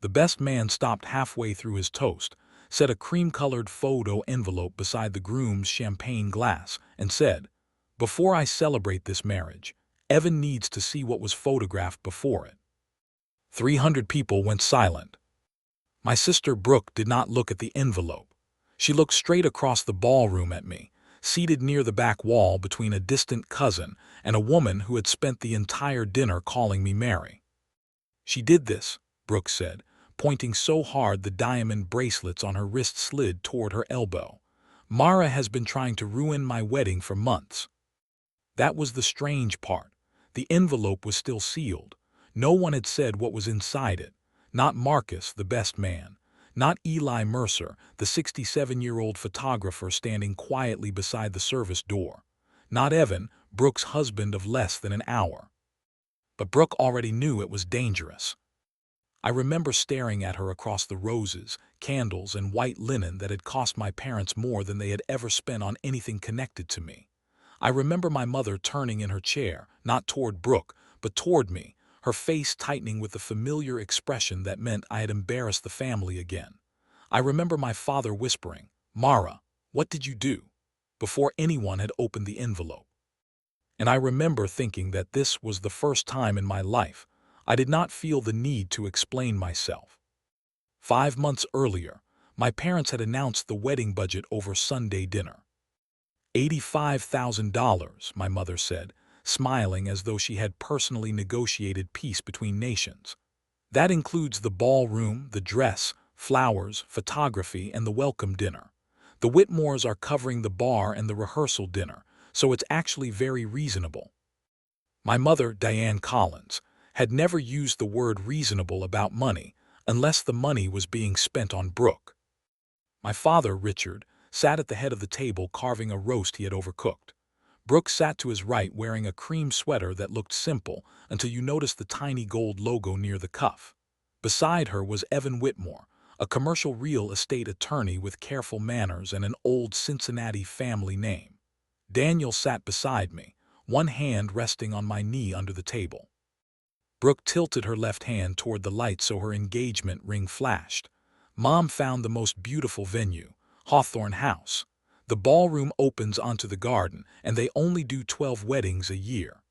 The best man stopped halfway through his toast, set a cream-colored photo envelope beside the groom's champagne glass, and said, "Before I celebrate this marriage, Evan needs to see what was photographed before it." 300 people went silent. My sister Brooke did not look at the envelope. She looked straight across the ballroom at me, seated near the back wall between a distant cousin and a woman who had spent the entire dinner calling me Mary. "She did this," Brooke said, pointing so hard the diamond bracelets on her wrist slid toward her elbow. "Mara has been trying to ruin my wedding for months." That was the strange part. The envelope was still sealed. No one had said what was inside it. Not Marcus, the best man. Not Eli Mercer, the 67-year-old photographer standing quietly beside the service door. Not Evan, Brooke's husband of less than an hour. But Brooke already knew it was dangerous. I remember staring at her across the roses, candles, and white linen that had cost my parents more than they had ever spent on anything connected to me. I remember my mother turning in her chair, not toward Brooke, but toward me, her face tightening with the familiar expression that meant I had embarrassed the family again. I remember my father whispering, "Mara, what did you do?" before anyone had opened the envelope. And I remember thinking that this was the first time in my life I did not feel the need to explain myself. 5 months earlier, my parents had announced the wedding budget over Sunday dinner. $85,000, my mother said, smiling as though she had personally negotiated peace between nations. That includes the ballroom, the dress, flowers, photography, and the welcome dinner. The Whitmores are covering the bar and the rehearsal dinner, so it's actually very reasonable. My mother, Diane Collins, had never used the word reasonable about money unless the money was being spent on Brooke. My father, Richard, sat at the head of the table carving a roast he had overcooked. Brooke sat to his right wearing a cream sweater that looked simple until you noticed the tiny gold logo near the cuff. Beside her was Evan Whitmore, a commercial real estate attorney with careful manners and an old Cincinnati family name. Daniel sat beside me, one hand resting on my knee under the table. Brooke tilted her left hand toward the light so her engagement ring flashed. Mom found the most beautiful venue, Hawthorne House. The ballroom opens onto the garden, and they only do 12 weddings a year.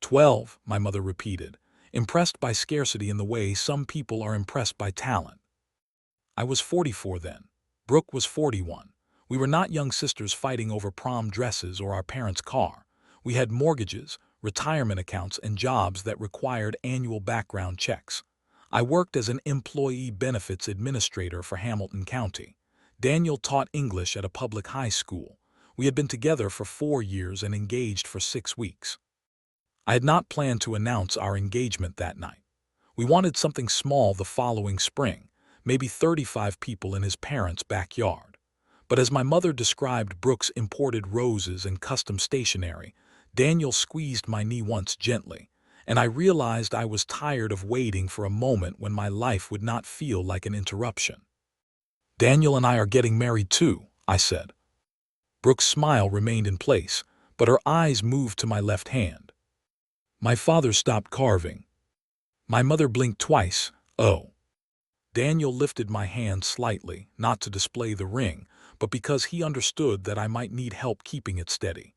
12, my mother repeated, impressed by scarcity in the way some people are impressed by talent. I was 44 then. Brooke was 41. We were not young sisters fighting over prom dresses or our parents' car. We had mortgages, retirement accounts, and jobs that required annual background checks. I worked as an employee benefits administrator for Hamilton County. Daniel taught English at a public high school. We had been together for 4 years and engaged for 6 weeks. I had not planned to announce our engagement that night. We wanted something small the following spring, maybe 35 people in his parents' backyard. But as my mother described Brooke's imported roses and custom stationery, Daniel squeezed my knee once gently, and I realized I was tired of waiting for a moment when my life would not feel like an interruption. "Daniel and I are getting married too," I said. Brooke's smile remained in place, but her eyes moved to my left hand. My father stopped carving. My mother blinked twice. "Oh." Daniel lifted my hand slightly, not to display the ring, but because he understood that I might need help keeping it steady.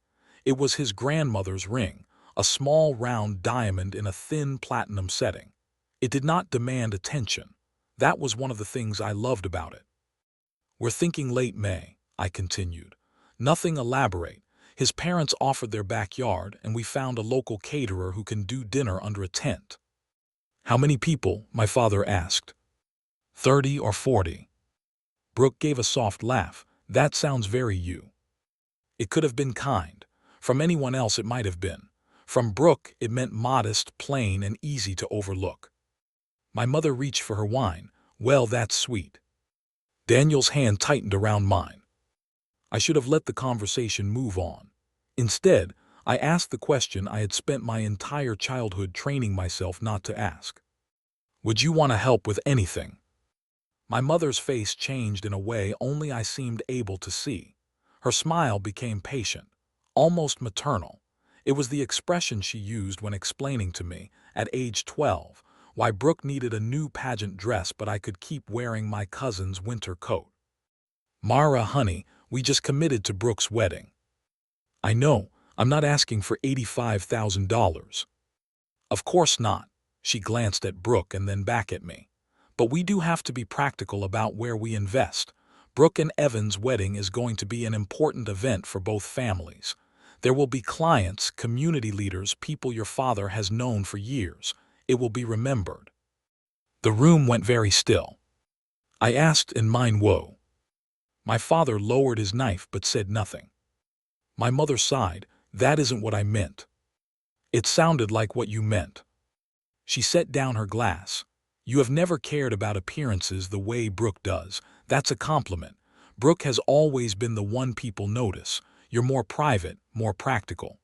It was his grandmother's ring, a small round diamond in a thin platinum setting. It did not demand attention. That was one of the things I loved about it. "We're thinking late May," I continued. "Nothing elaborate. His parents offered their backyard, and we found a local caterer who can do dinner under a tent." "How many people?" my father asked. 30 or 40. Brooke gave a soft laugh. "That sounds very you." It could have been kind. From anyone else it might have been. From Brooke it meant modest, plain, and easy to overlook. My mother reached for her wine. "Well, that's sweet." Daniel's hand tightened around mine. I should have let the conversation move on. Instead, I asked the question I had spent my entire childhood training myself not to ask. "Would you want to help with anything?" My mother's face changed in a way only I seemed able to see. Her smile became patient, almost maternal. It was the expression she used when explaining to me, at age 12, Why Brooke needed a new pageant dress but I could keep wearing my cousin's winter coat. Mara, honey, we just committed to Brooke's wedding. I know, I'm not asking for $85,000. Of course not. She glanced at Brooke and then back at me. But we do have to be practical about where we invest. Brooke and Evan's wedding is going to be an important event for both families. There will be clients, community leaders, people your father has known for years. It will be remembered. The room went very still. I asked in mine woe. My father lowered his knife but said nothing. My mother sighed. That isn't what I meant. It sounded like what you meant. She set down her glass. You have never cared about appearances the way Brooke does. That's a compliment. Brooke has always been the one people notice. You're more private, more practical.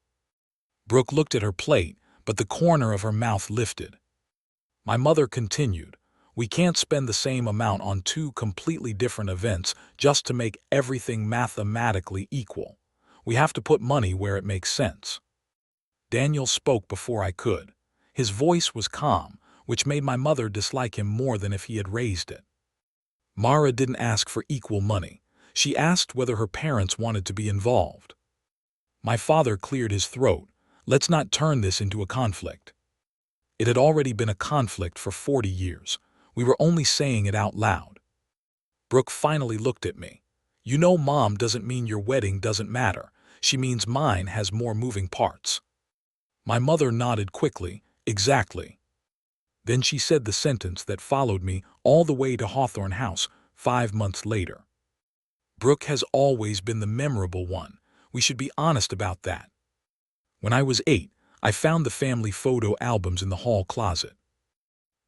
Brooke looked at her plate, but the corner of her mouth lifted. My mother continued, we can't spend the same amount on two completely different events just to make everything mathematically equal. We have to put money where it makes sense. Daniel spoke before I could. His voice was calm, which made my mother dislike him more than if he had raised it. Mara didn't ask for equal money. She asked whether her parents wanted to be involved. My father cleared his throat. Let's not turn this into a conflict. It had already been a conflict for 40 years. We were only saying it out loud. Brooke finally looked at me. You know, Mom doesn't mean your wedding doesn't matter. She means mine has more moving parts. My mother nodded quickly. Exactly. Then she said the sentence that followed me all the way to Hawthorne House 5 months later. Brooke has always been the memorable one. We should be honest about that. When I was 8, I found the family photo albums in the hall closet.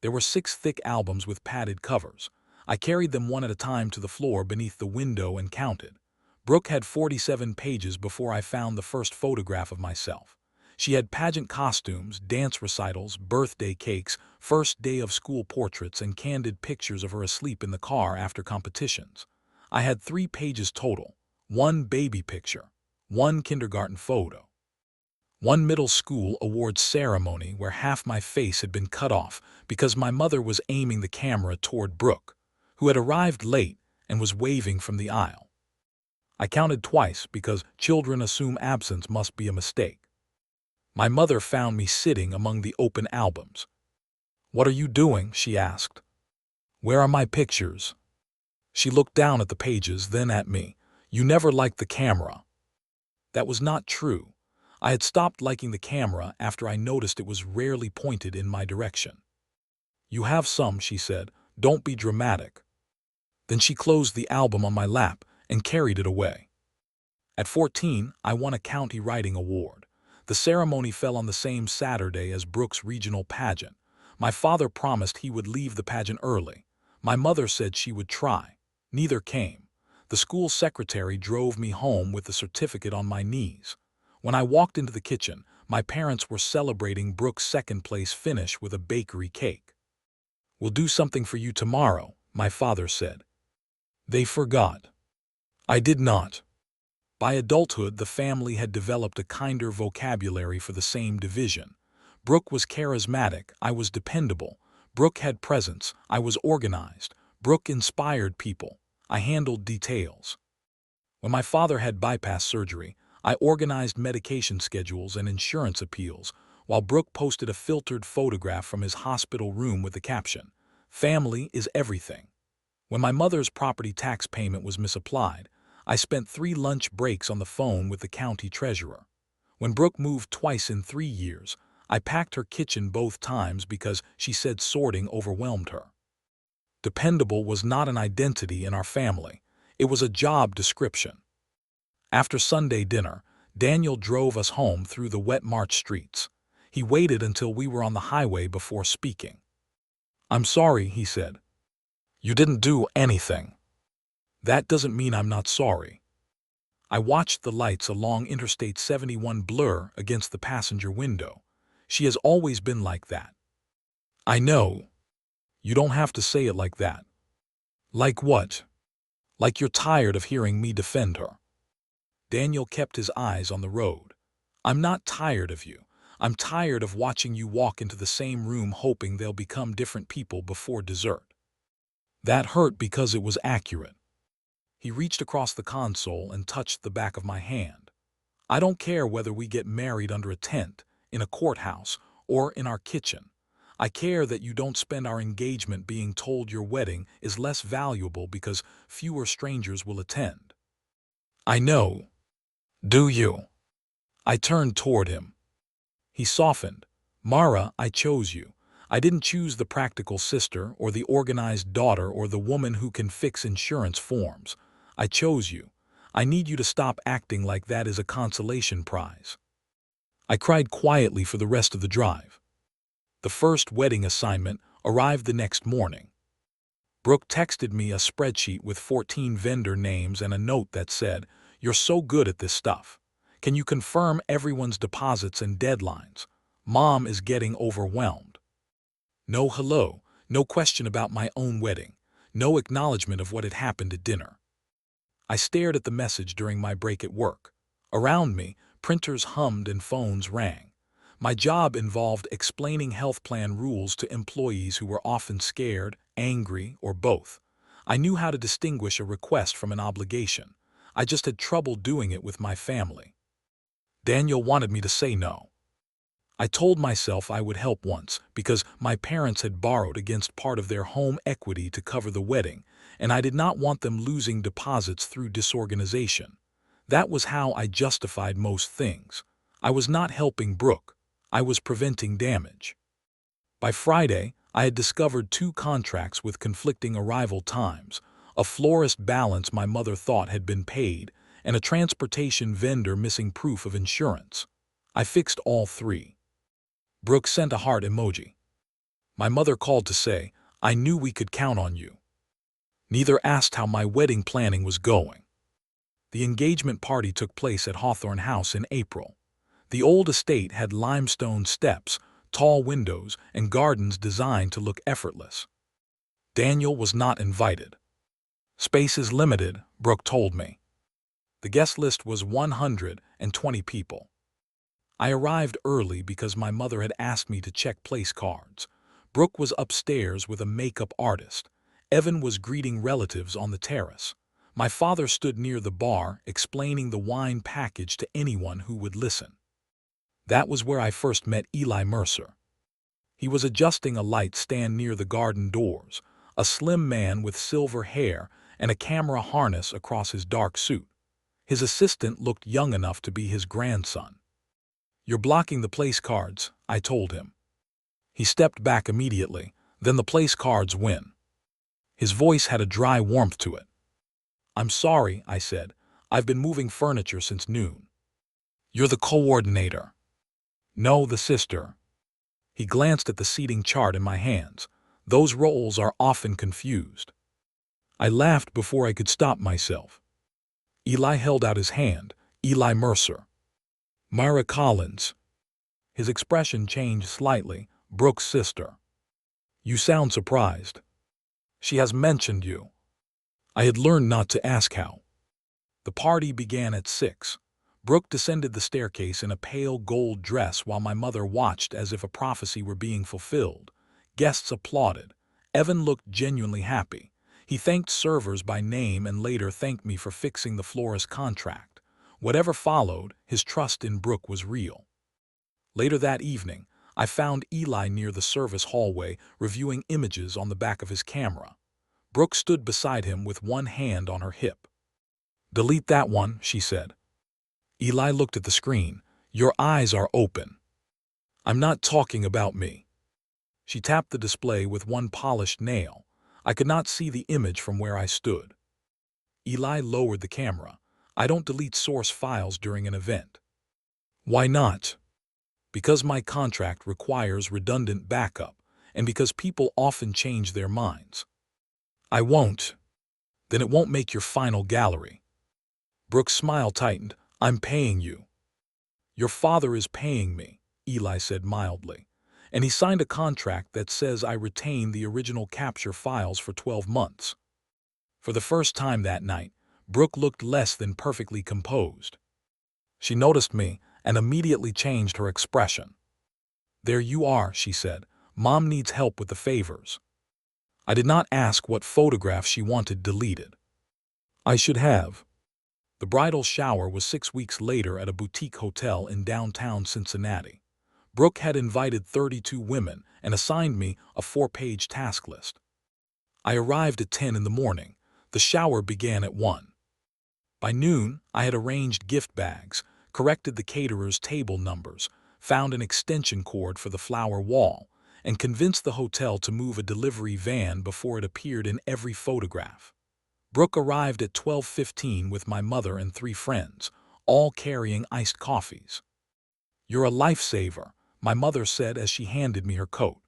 There were 6 thick albums with padded covers. I carried them one at a time to the floor beneath the window and counted. Brooke had 47 pages before I found the first photograph of myself. She had pageant costumes, dance recitals, birthday cakes, first day of school portraits, and candid pictures of her asleep in the car after competitions. I had 3 pages total, 1 baby picture, 1 kindergarten photo, 1 middle school awards ceremony where half my face had been cut off because my mother was aiming the camera toward Brooke, who had arrived late and was waving from the aisle. I counted twice because children assume absence must be a mistake. My mother found me sitting among the open albums. What are you doing? She asked. Where are my pictures? She looked down at the pages, then at me. You never liked the camera. That was not true. I had stopped liking the camera after I noticed it was rarely pointed in my direction. You have some, she said. Don't be dramatic. Then she closed the album on my lap and carried it away. At 14, I won a county writing award. The ceremony fell on the same Saturday as Brooke's regional pageant. My father promised he would leave the pageant early. My mother said she would try. Neither came. The school secretary drove me home with the certificate on my knees. When I walked into the kitchen, my parents were celebrating Brooke's second-place finish with a bakery cake. We'll do something for you tomorrow, my father said. They forgot. I did not. By adulthood, the family had developed a kinder vocabulary for the same division. Brooke was charismatic, I was dependable. Brooke had presence, I was organized. Brooke inspired people, I handled details. When my father had bypass surgery, I organized medication schedules and insurance appeals, while Brooke posted a filtered photograph from his hospital room with the caption, "Family is everything." When my mother's property tax payment was misapplied, I spent 3 lunch breaks on the phone with the county treasurer. When Brooke moved twice in 3 years, I packed her kitchen both times because she said sorting overwhelmed her. Dependable was not an identity in our family. It was a job description. After Sunday dinner, Daniel drove us home through the wet March streets. He waited until we were on the highway before speaking. I'm sorry, he said. You didn't do anything. That doesn't mean I'm not sorry. I watched the lights along Interstate 71 blur against the passenger window. She has always been like that. I know. You don't have to say it like that. Like what? Like you're tired of hearing me defend her. Daniel kept his eyes on the road. I'm not tired of you. I'm tired of watching you walk into the same room hoping they'll become different people before dessert." That hurt because it was accurate. He reached across the console and touched the back of my hand. "I don't care whether we get married under a tent, in a courthouse, or in our kitchen. I care that you don't spend our engagement being told your wedding is less valuable because fewer strangers will attend." "I know. Do you?" I turned toward him. He softened. "Mara, I chose you. I didn't choose the practical sister or the organized daughter or the woman who can fix insurance forms. I chose you. I need you to stop acting like that is a consolation prize." I cried quietly for the rest of the drive. The first wedding assignment arrived the next morning. Brooke texted me a spreadsheet with 14 vendor names and a note that said, "You're so good at this stuff. Can you confirm everyone's deposits and deadlines? Mom is getting overwhelmed." No hello, no question about my own wedding, no acknowledgement of what had happened at dinner. I stared at the message during my break at work. Around me, printers hummed and phones rang. My job involved explaining health plan rules to employees who were often scared, angry, or both. I knew how to distinguish a request from an obligation. I just had trouble doing it with my family. Daniel wanted me to say no. I told myself I would help once because my parents had borrowed against part of their home equity to cover the wedding, and I did not want them losing deposits through disorganization. That was how I justified most things. I was not helping Brooke. I was preventing damage. By Friday, I had discovered 2 contracts with conflicting arrival times, a florist balance my mother thought had been paid, and a transportation vendor missing proof of insurance. I fixed all 3. Brooke sent a heart emoji. My mother called to say, "I knew we could count on you." Neither asked how my wedding planning was going. The engagement party took place at Hawthorne House in April. The old estate had limestone steps, tall windows, and gardens designed to look effortless. Daniel was not invited. "Space is limited," Brooke told me. The guest list was 120 people. I arrived early because my mother had asked me to check place cards. Brooke was upstairs with a makeup artist. Evan was greeting relatives on the terrace. My father stood near the bar, explaining the wine package to anyone who would listen. That was where I first met Eli Mercer. He was adjusting a light stand near the garden doors, a slim man with silver hair and a camera harness across his dark suit. His assistant looked young enough to be his grandson. "You're blocking the place cards," I told him. He stepped back immediately. "Then the place cards win." His voice had a dry warmth to it. "I'm sorry," I said. "I've been moving furniture since noon." "You're the coordinator." "No, the sister." He glanced at the seating chart in my hands. "Those roles are often confused." I laughed before I could stop myself. Eli held out his hand. "Eli Mercer." "Myra Collins." His expression changed slightly. "Brooke's sister." "You sound surprised." "She has mentioned you." I had learned not to ask how. The party began at 6. Brooke descended the staircase in a pale gold dress while my mother watched as if a prophecy were being fulfilled. Guests applauded. Evan looked genuinely happy. He thanked servers by name and later thanked me for fixing the florist contract. Whatever followed, his trust in Brooke was real. Later that evening, I found Eli near the service hallway reviewing images on the back of his camera. Brooke stood beside him with one hand on her hip. "Delete that one," she said. Eli looked at the screen. "Your eyes are open." "I'm not talking about me." She tapped the display with one polished nail. I could not see the image from where I stood. Eli lowered the camera. "I don't delete source files during an event." "Why not?" "Because my contract requires redundant backup, and because people often change their minds." "I won't." "Then it won't make your final gallery." Brooke's smile tightened. "I'm paying you." "Your father is paying me," Eli said mildly, "and he signed a contract that says I retain the original capture files for 12 months. For the first time that night, Brooke looked less than perfectly composed. She noticed me and immediately changed her expression. "There you are," she said. "Mom needs help with the favors." I did not ask what photograph she wanted deleted. I should have. The bridal shower was 6 weeks later at a boutique hotel in downtown Cincinnati. Brooke had invited 32 women and assigned me a 4-page task list. I arrived at 10 in the morning. The shower began at 1. By noon, I had arranged gift bags, corrected the caterer's table numbers, found an extension cord for the flower wall, and convinced the hotel to move a delivery van before it appeared in every photograph. Brooke arrived at 12:15 with my mother and 3 friends, all carrying iced coffees. "You're a lifesaver," my mother said as she handed me her coat.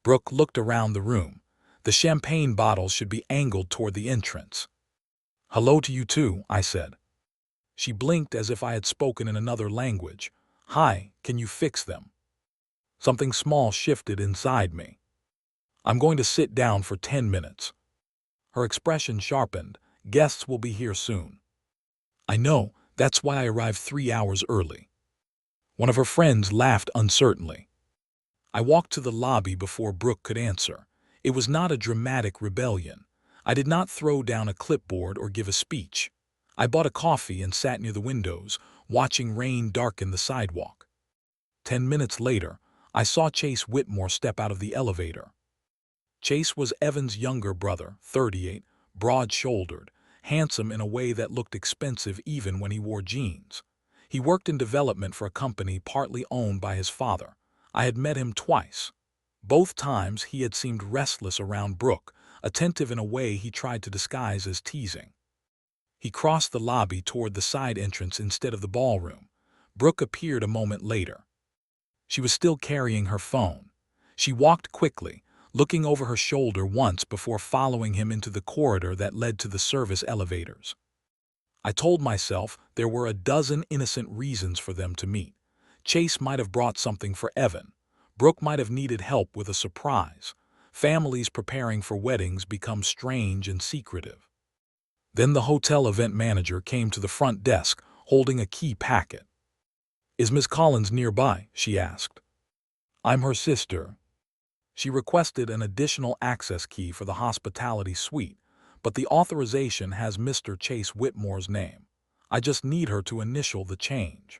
Brooke looked around the room. The champagne bottles should be angled toward the entrance. "Hello to you too," I said. She blinked as if I had spoken in another language. "Hi, can you fix them?" Something small shifted inside me. "I'm going to sit down for 10 minutes. Her expression sharpened. "Guests will be here soon." "I know, that's why I arrived 3 hours early." One of her friends laughed uncertainly. I walked to the lobby before Brooke could answer. It was not a dramatic rebellion. I did not throw down a clipboard or give a speech. I bought a coffee and sat near the windows, watching rain darken the sidewalk. 10 minutes later, I saw Chase Whitmore step out of the elevator. Chase was Evan's younger brother, 38, broad-shouldered, handsome in a way that looked expensive even when he wore jeans. He worked in development for a company partly owned by his father. I had met him twice. Both times he had seemed restless around Brooke, attentive in a way he tried to disguise as teasing. He crossed the lobby toward the side entrance instead of the ballroom. Brooke appeared a moment later. She was still carrying her phone. She walked quickly, looking over her shoulder once before following him into the corridor that led to the service elevators. I told myself there were a dozen innocent reasons for them to meet. Chase might have brought something for Evan. Brooke might have needed help with a surprise. Families preparing for weddings become strange and secretive. Then the hotel event manager came to the front desk, holding a key packet. "Is Miss Collins nearby?" she asked. "I'm her sister." She requested an additional access key for the hospitality suite, but the authorization has Mr. Chase Whitmore's name. I just need her to initial the change.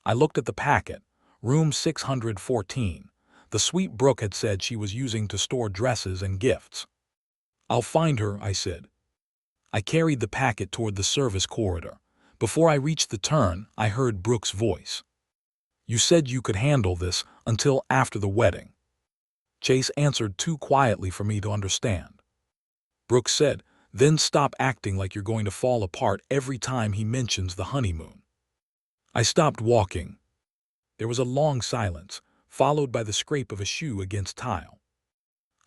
I looked at the packet. Room 614. The suite Brooke had said she was using to store dresses and gifts. "I'll find her," I said. I carried the packet toward the service corridor. Before I reached the turn, I heard Brooke's voice. "You said you could handle this until after the wedding." Chase answered too quietly for me to understand. Brooke said, "Then stop acting like you're going to fall apart every time he mentions the honeymoon." I stopped walking. There was a long silence, followed by the scrape of a shoe against tile.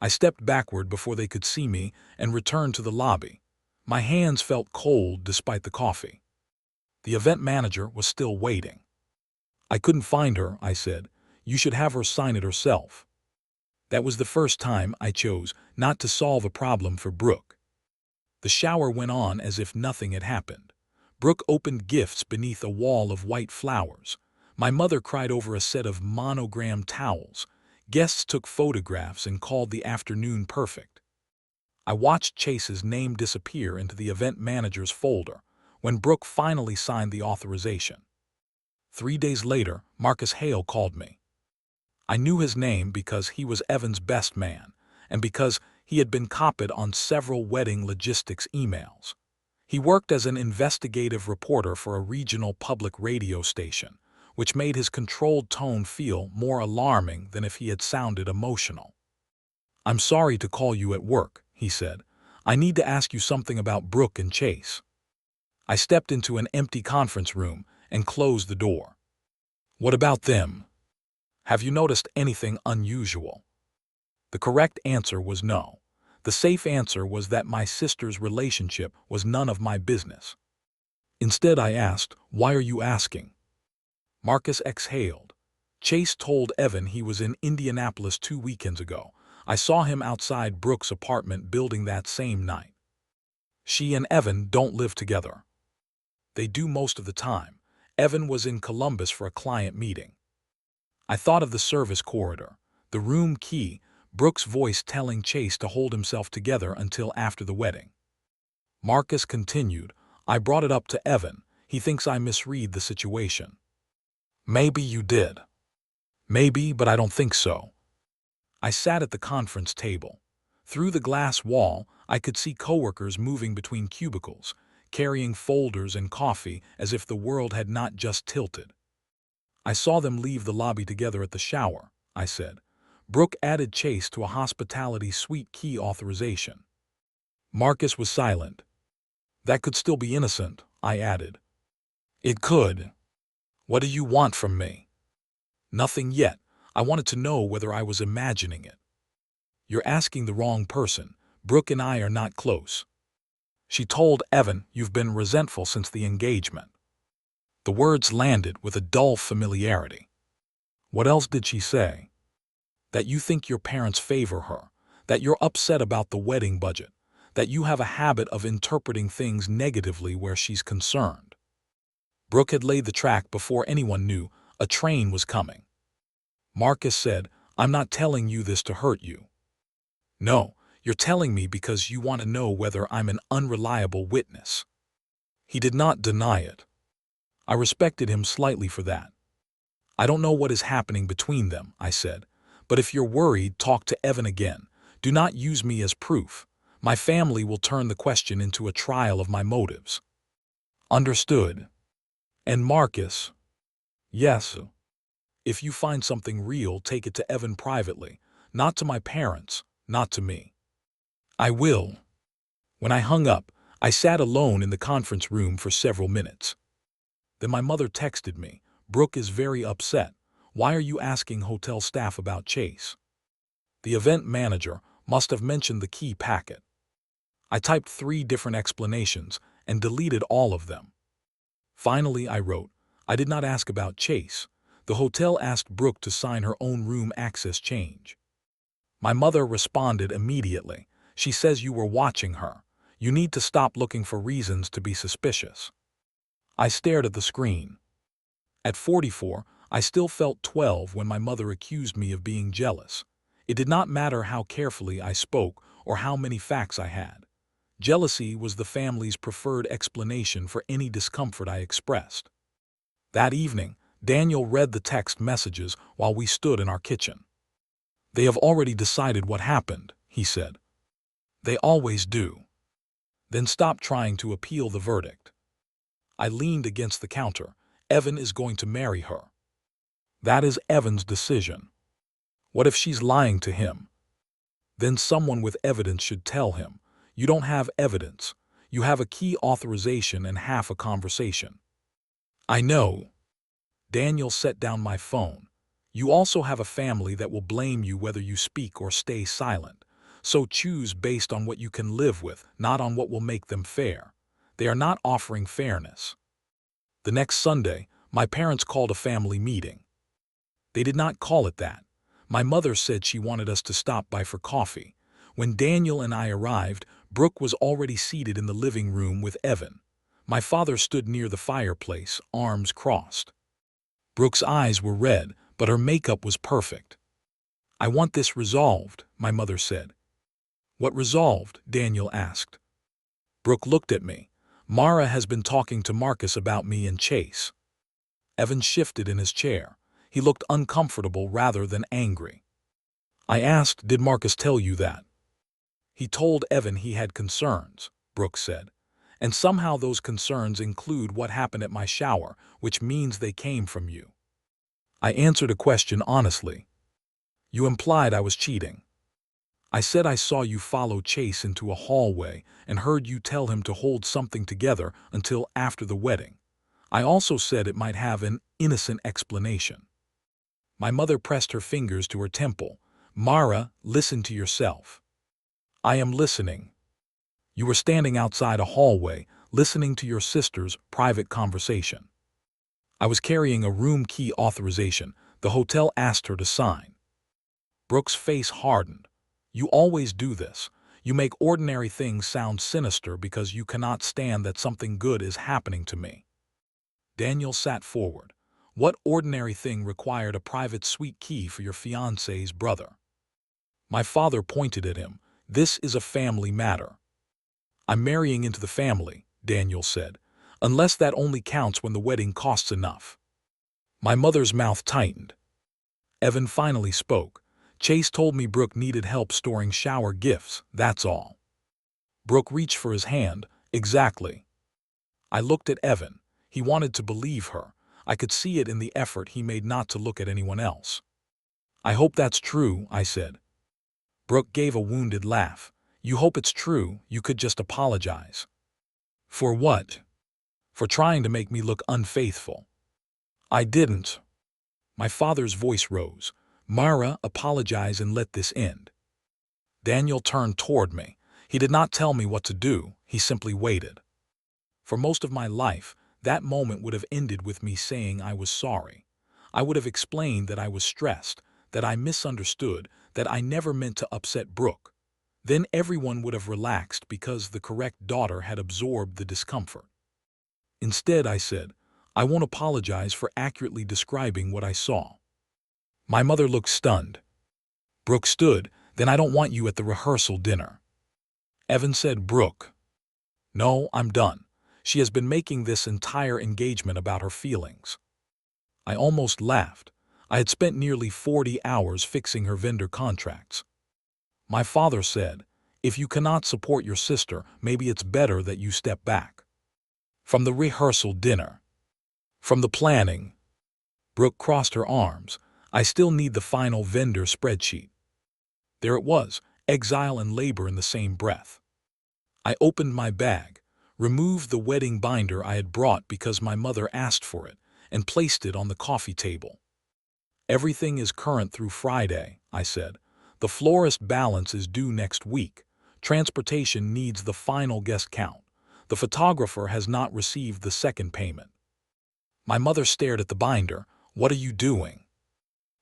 I stepped backward before they could see me and returned to the lobby. My hands felt cold despite the coffee. The event manager was still waiting. "I couldn't find her," I said. "You should have her sign it herself." That was the first time I chose not to solve a problem for Brooke. The shower went on as if nothing had happened. Brooke opened gifts beneath a wall of white flowers. My mother cried over a set of monogrammed towels. Guests took photographs and called the afternoon perfect. I watched Chase's name disappear into the event manager's folder when Brooke finally signed the authorization. 3 days later, Marcus Hale called me. I knew his name because he was Evan's best man, and because he had been copied on several wedding logistics emails. He worked as an investigative reporter for a regional public radio station, which made his controlled tone feel more alarming than if he had sounded emotional. "I'm sorry to call you at work," he said. "I need to ask you something about Brooke and Chase." I stepped into an empty conference room and closed the door. "What about them? Have you noticed anything unusual?" The correct answer was no. The safe answer was that my sister's relationship was none of my business. Instead, I asked, "Why are you asking?" Marcus exhaled. "Chase told Evan he was in Indianapolis 2 weekends ago. I saw him outside Brooke's apartment building that same night. She and Evan don't live together. They do most of the time. Evan was in Columbus for a client meeting." I thought of the service corridor, the room key, Brooke's voice telling Chase to hold himself together until after the wedding. Marcus continued, I brought it up to Evan. He thinks I misread the situation. Maybe you did. Maybe, but I don't think so. I sat at the conference table. Through the glass wall, I could see coworkers moving between cubicles, carrying folders and coffee as if the world had not just tilted. I saw them leave the lobby together at the shower, I said. Brooke added Chase to a hospitality suite key authorization. Marcus was silent. That could still be innocent, I added. It could. What do you want from me? Nothing yet. I wanted to know whether I was imagining it. You're asking the wrong person. Brooke and I are not close. She told Evan, you've been resentful since the engagement. The words landed with a dull familiarity. What else did she say? That you think your parents favor her, that you're upset about the wedding budget, that you have a habit of interpreting things negatively where she's concerned. Brooke had laid the track before anyone knew. A train was coming. Marcus said, I'm not telling you this to hurt you. No, you're telling me because you want to know whether I'm an unreliable witness. He did not deny it. I respected him slightly for that. I don't know what is happening between them, I said, but if you're worried, talk to Evan again. Do not use me as proof. My family will turn the question into a trial of my motives. Understood. And Marcus? Yes. If you find something real, take it to Evan privately, not to my parents, not to me. I will. When I hung up, I sat alone in the conference room for several minutes. Then my mother texted me, Brooke is very upset. Why are you asking hotel staff about Chase? The event manager must have mentioned the key packet. I typed 3 different explanations and deleted all of them. Finally, I wrote, I did not ask about Chase. The hotel asked Brooke to sign her own room access change. My mother responded immediately. She says you were watching her. You need to stop looking for reasons to be suspicious. I stared at the screen. At 44, I still felt 12 when my mother accused me of being jealous. It did not matter how carefully I spoke or how many facts I had. Jealousy was the family's preferred explanation for any discomfort I expressed. That evening, Daniel read the text messages while we stood in our kitchen. They have already decided what happened, he said. They always do. Then stop trying to appeal the verdict. I leaned against the counter. Evan is going to marry her. That is Evan's decision. What if she's lying to him? Then someone with evidence should tell him, you don't have evidence. You have a key authorization and half a conversation. I know. Daniel set down my phone. You also have a family that will blame you whether you speak or stay silent. So choose based on what you can live with, not on what will make them fair. They are not offering fairness. The next Sunday, my parents called a family meeting. They did not call it that. My mother said she wanted us to stop by for coffee. When Daniel and I arrived, Brooke was already seated in the living room with Evan. My father stood near the fireplace, arms crossed. Brooke's eyes were red, but her makeup was perfect. I want this resolved, my mother said. What resolved? Daniel asked. Brooke looked at me. Mara has been talking to Marcus about me and Chase. Evan shifted in his chair. He looked uncomfortable rather than angry. I asked, did Marcus tell you that? He told Evan he had concerns, Brooke said. And somehow those concerns include what happened at my shower, which means they came from you. I answered a question honestly. You implied I was cheating. I said I saw you follow Chase into a hallway and heard you tell him to hold something together until after the wedding. I also said it might have an innocent explanation. My mother pressed her fingers to her temple. Mara, listen to yourself. I am listening. You were standing outside a hallway, listening to your sister's private conversation. I was carrying a room key authorization the hotel asked her to sign. Brooke's face hardened. You always do this. You make ordinary things sound sinister because you cannot stand that something good is happening to me. Daniel sat forward. What ordinary thing required a private suite key for your fiancé's brother? My father pointed at him. This is a family matter. I'm marrying into the family, Daniel said, unless that only counts when the wedding costs enough. My mother's mouth tightened. Evan finally spoke. Chase told me Brooke needed help storing shower gifts, that's all. Brooke reached for his hand. Exactly. I looked at Evan. He wanted to believe her. I could see it in the effort he made not to look at anyone else. I hope that's true, I said. Brooke gave a wounded laugh. You hope it's true, you could just apologize. For what? For trying to make me look unfaithful. I didn't. My father's voice rose. Mara, apologize and let this end. Daniel turned toward me. He did not tell me what to do, he simply waited. For most of my life, that moment would have ended with me saying I was sorry. I would have explained that I was stressed, that I misunderstood, that I never meant to upset Brooke. Then everyone would have relaxed because the correct daughter had absorbed the discomfort. Instead, I said, I won't apologize for accurately describing what I saw. My mother looked stunned. Brooke stood. Then I don't want you at the rehearsal dinner. Evan said, Brooke. No, I'm done. She has been making this entire engagement about her feelings. I almost laughed. I had spent nearly 40 hours fixing her vendor contracts. My father said, if you cannot support your sister, maybe it's better that you step back. From the rehearsal dinner. From the planning. Brooke crossed her arms. I still need the final vendor spreadsheet. There it was, exile and labor in the same breath. I opened my bag, removed the wedding binder I had brought because my mother asked for it, and placed it on the coffee table. Everything is current through Friday, I said. The florist balance is due next week. Transportation needs the final guest count. The photographer has not received the second payment. My mother stared at the binder. What are you doing?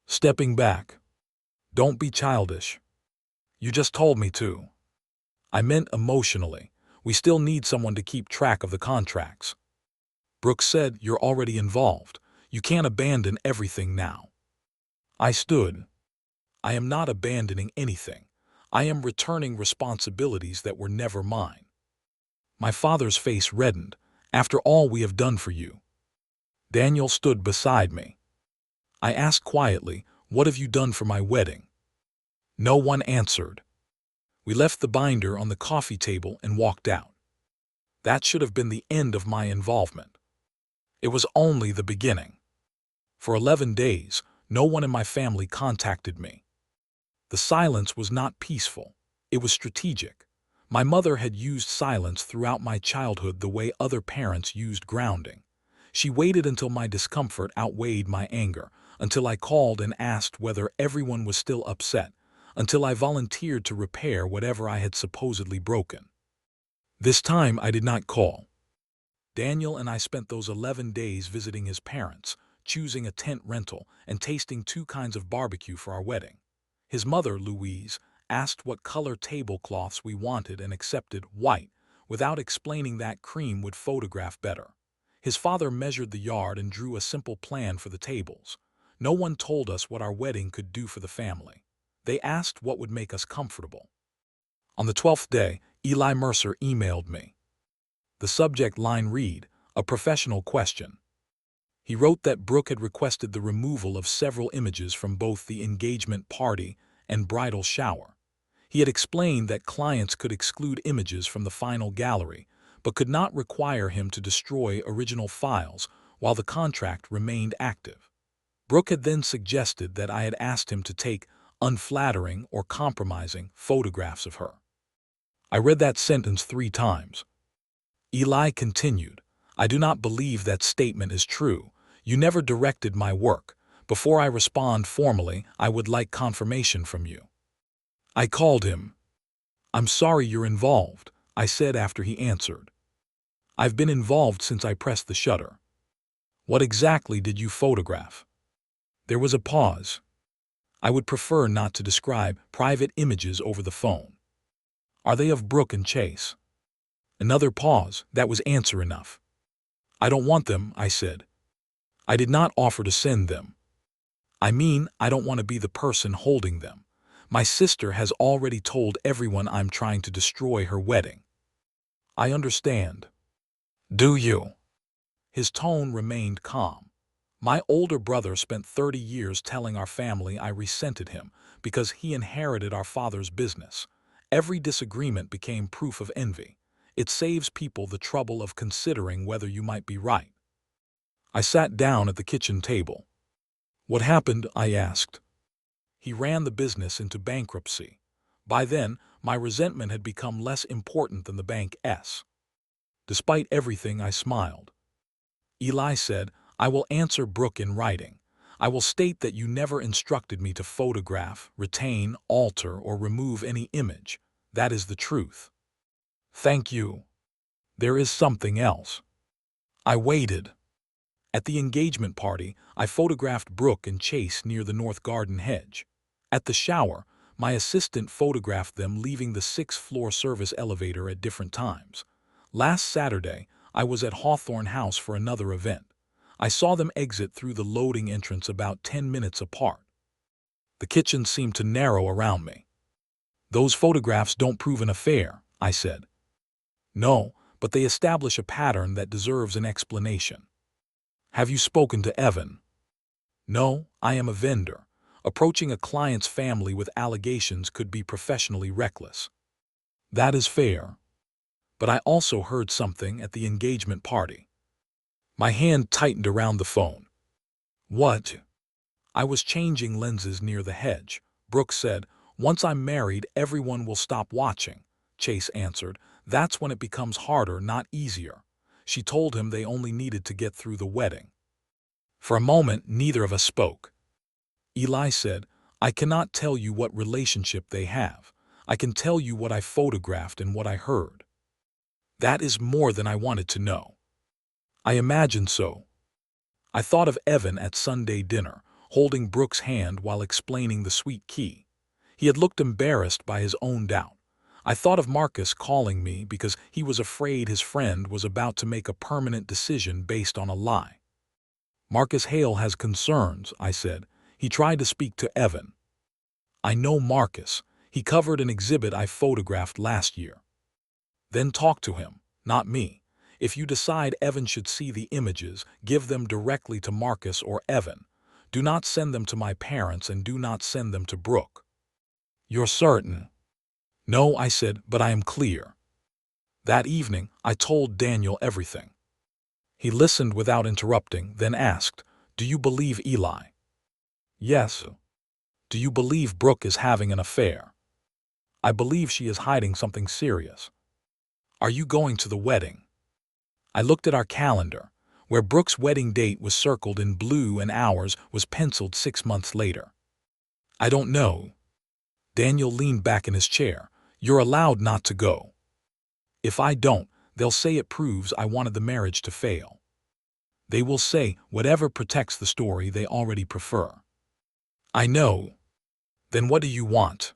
Stepping back. Don't be childish. You just told me to. I meant emotionally. We still need someone to keep track of the contracts. Brooke said, you're already involved. You can't abandon everything now. I stood. I am not abandoning anything. I am returning responsibilities that were never mine. My father's face reddened. After all we have done for you. Daniel stood beside me. I asked quietly, what have you done for my wedding? No one answered. We left the binder on the coffee table and walked out. That should have been the end of my involvement. It was only the beginning. For 11 days, no one in my family contacted me. The silence was not peaceful. It was strategic. My mother had used silence throughout my childhood the way other parents used grounding. She waited until my discomfort outweighed my anger, until I called and asked whether everyone was still upset, until I volunteered to repair whatever I had supposedly broken. This time I did not call. Daniel and I spent those 11 days visiting his parents, choosing a tent rental, and tasting 2 kinds of barbecue for our wedding. His mother, Louise, asked what color tablecloths we wanted and accepted white, without explaining that cream would photograph better. His father measured the yard and drew a simple plan for the tables. No one told us what our wedding could do for the family. They asked what would make us comfortable. On the 12th day, Eli Mercer emailed me. The subject line read, a professional question. He wrote that Brooke had requested the removal of several images from both the engagement party and bridal shower. He had explained that clients could exclude images from the final gallery, but could not require him to destroy original files while the contract remained active. Brooke had then suggested that I had asked him to take unflattering or compromising photographs of her. I read that sentence 3 times. Eli continued, I do not believe that statement is true. You never directed my work. Before I respond formally, I would like confirmation from you. I called him. I'm sorry you're involved, I said after he answered. I've been involved since I pressed the shutter. What exactly did you photograph? There was a pause. I would prefer not to describe private images over the phone. Are they of Brooke and Chase? Another pause. That was answer enough. I don't want them, I said. I did not offer to send them. I mean, I don't want to be the person holding them. My sister has already told everyone I'm trying to destroy her wedding. I understand. Do you? His tone remained calm. My older brother spent 30 years telling our family I resented him because he inherited our father's business. Every disagreement became proof of envy. It saves people the trouble of considering whether you might be right. I sat down at the kitchen table. What happened? I asked. He ran the business into bankruptcy. By then, my resentment had become less important than the bank's. Despite everything, I smiled. Eli said, I will answer Brooke in writing. I will state that you never instructed me to photograph, retain, alter, or remove any image. That is the truth. Thank you. There is something else. I waited. At the engagement party, I photographed Brooke and Chase near the North Garden hedge. At the shower, my assistant photographed them leaving the sixth-floor service elevator at different times. Last Saturday, I was at Hawthorne House for another event. I saw them exit through the loading entrance about 10 minutes apart. The kitchen seemed to narrow around me. Those photographs don't prove an affair, I said. No, but they establish a pattern that deserves an explanation. Have you spoken to Evan? No, I am a vendor. Approaching a client's family with allegations could be professionally reckless. That is fair. But I also heard something at the engagement party. My hand tightened around the phone. What? I was changing lenses near the hedge. Brooke said, Once I'm married, everyone will stop watching. Chase answered, That's when it becomes harder, not easier. She told him they only needed to get through the wedding. For a moment, neither of us spoke. Eli said, I cannot tell you what relationship they have. I can tell you what I photographed and what I heard. That is more than I wanted to know. I imagined so. I thought of Evan at Sunday dinner, holding Brooke's hand while explaining the sweet key. He had looked embarrassed by his own doubt. I thought of Marcus calling me because he was afraid his friend was about to make a permanent decision based on a lie. Marcus Hale has concerns, I said. He tried to speak to Evan. I know Marcus. He covered an exhibit I photographed last year. Then talk to him, not me. If you decide Evan should see the images, give them directly to Marcus or Evan. Do not send them to my parents and do not send them to Brooke. You're certain? No, I said, but I am clear. That evening, I told Daniel everything. He listened without interrupting, then asked, Do you believe Eli? Yes. Do you believe Brooke is having an affair? I believe she is hiding something serious. Are you going to the wedding? I looked at our calendar, where Brooke's wedding date was circled in blue and ours was penciled 6 months later. I don't know. Daniel leaned back in his chair. You're allowed not to go. If I don't, they'll say it proves I wanted the marriage to fail. They will say whatever protects the story they already prefer. I know. Then what do you want?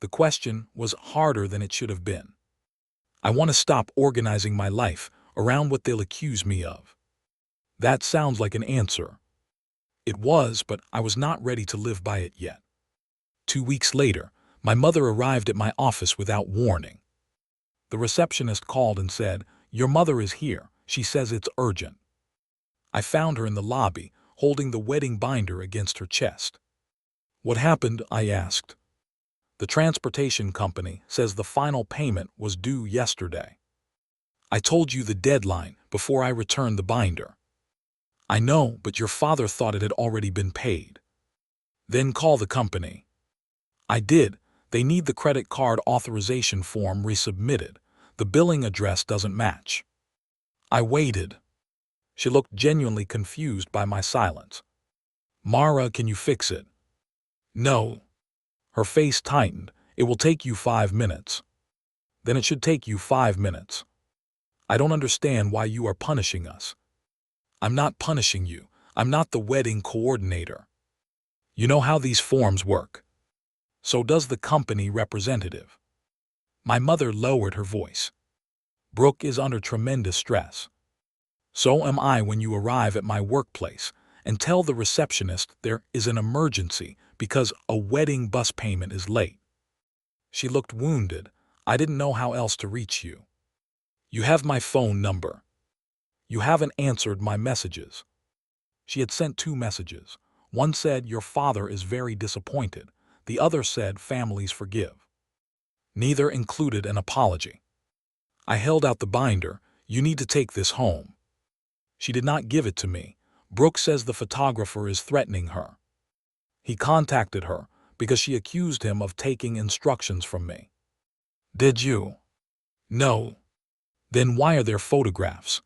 The question was harder than it should have been. I want to stop organizing my life around what they'll accuse me of. That sounds like an answer. It was, but I was not ready to live by it yet. 2 weeks later, my mother arrived at my office without warning. The receptionist called and said, Your mother is here. She says it's urgent. I found her in the lobby, holding the wedding binder against her chest. What happened? I asked. The transportation company says the final payment was due yesterday. I told you the deadline before I returned the binder. I know, but your father thought it had already been paid. Then call the company. I did. They need the credit card authorization form resubmitted. The billing address doesn't match. I waited. She looked genuinely confused by my silence. Mara, can you fix it? No. Her face tightened. It will take you 5 minutes. Then it should take you 5 minutes. I don't understand why you are punishing us. I'm not punishing you. I'm not the wedding coordinator. You know how these forms work. So does the company representative. My mother lowered her voice. Brooke is under tremendous stress. So am I when you arrive at my workplace and tell the receptionist there is an emergency because a wedding bus payment is late. She looked wounded. I didn't know how else to reach you. You have my phone number. You haven't answered my messages. She had sent 2 messages. One said, your father is very disappointed. The other said, families forgive. Neither included an apology. I held out the binder. You need to take this home. She did not give it to me. Brooke says the photographer is threatening her. He contacted her because she accused him of taking instructions from me. Did you? No. Then why are there photographs?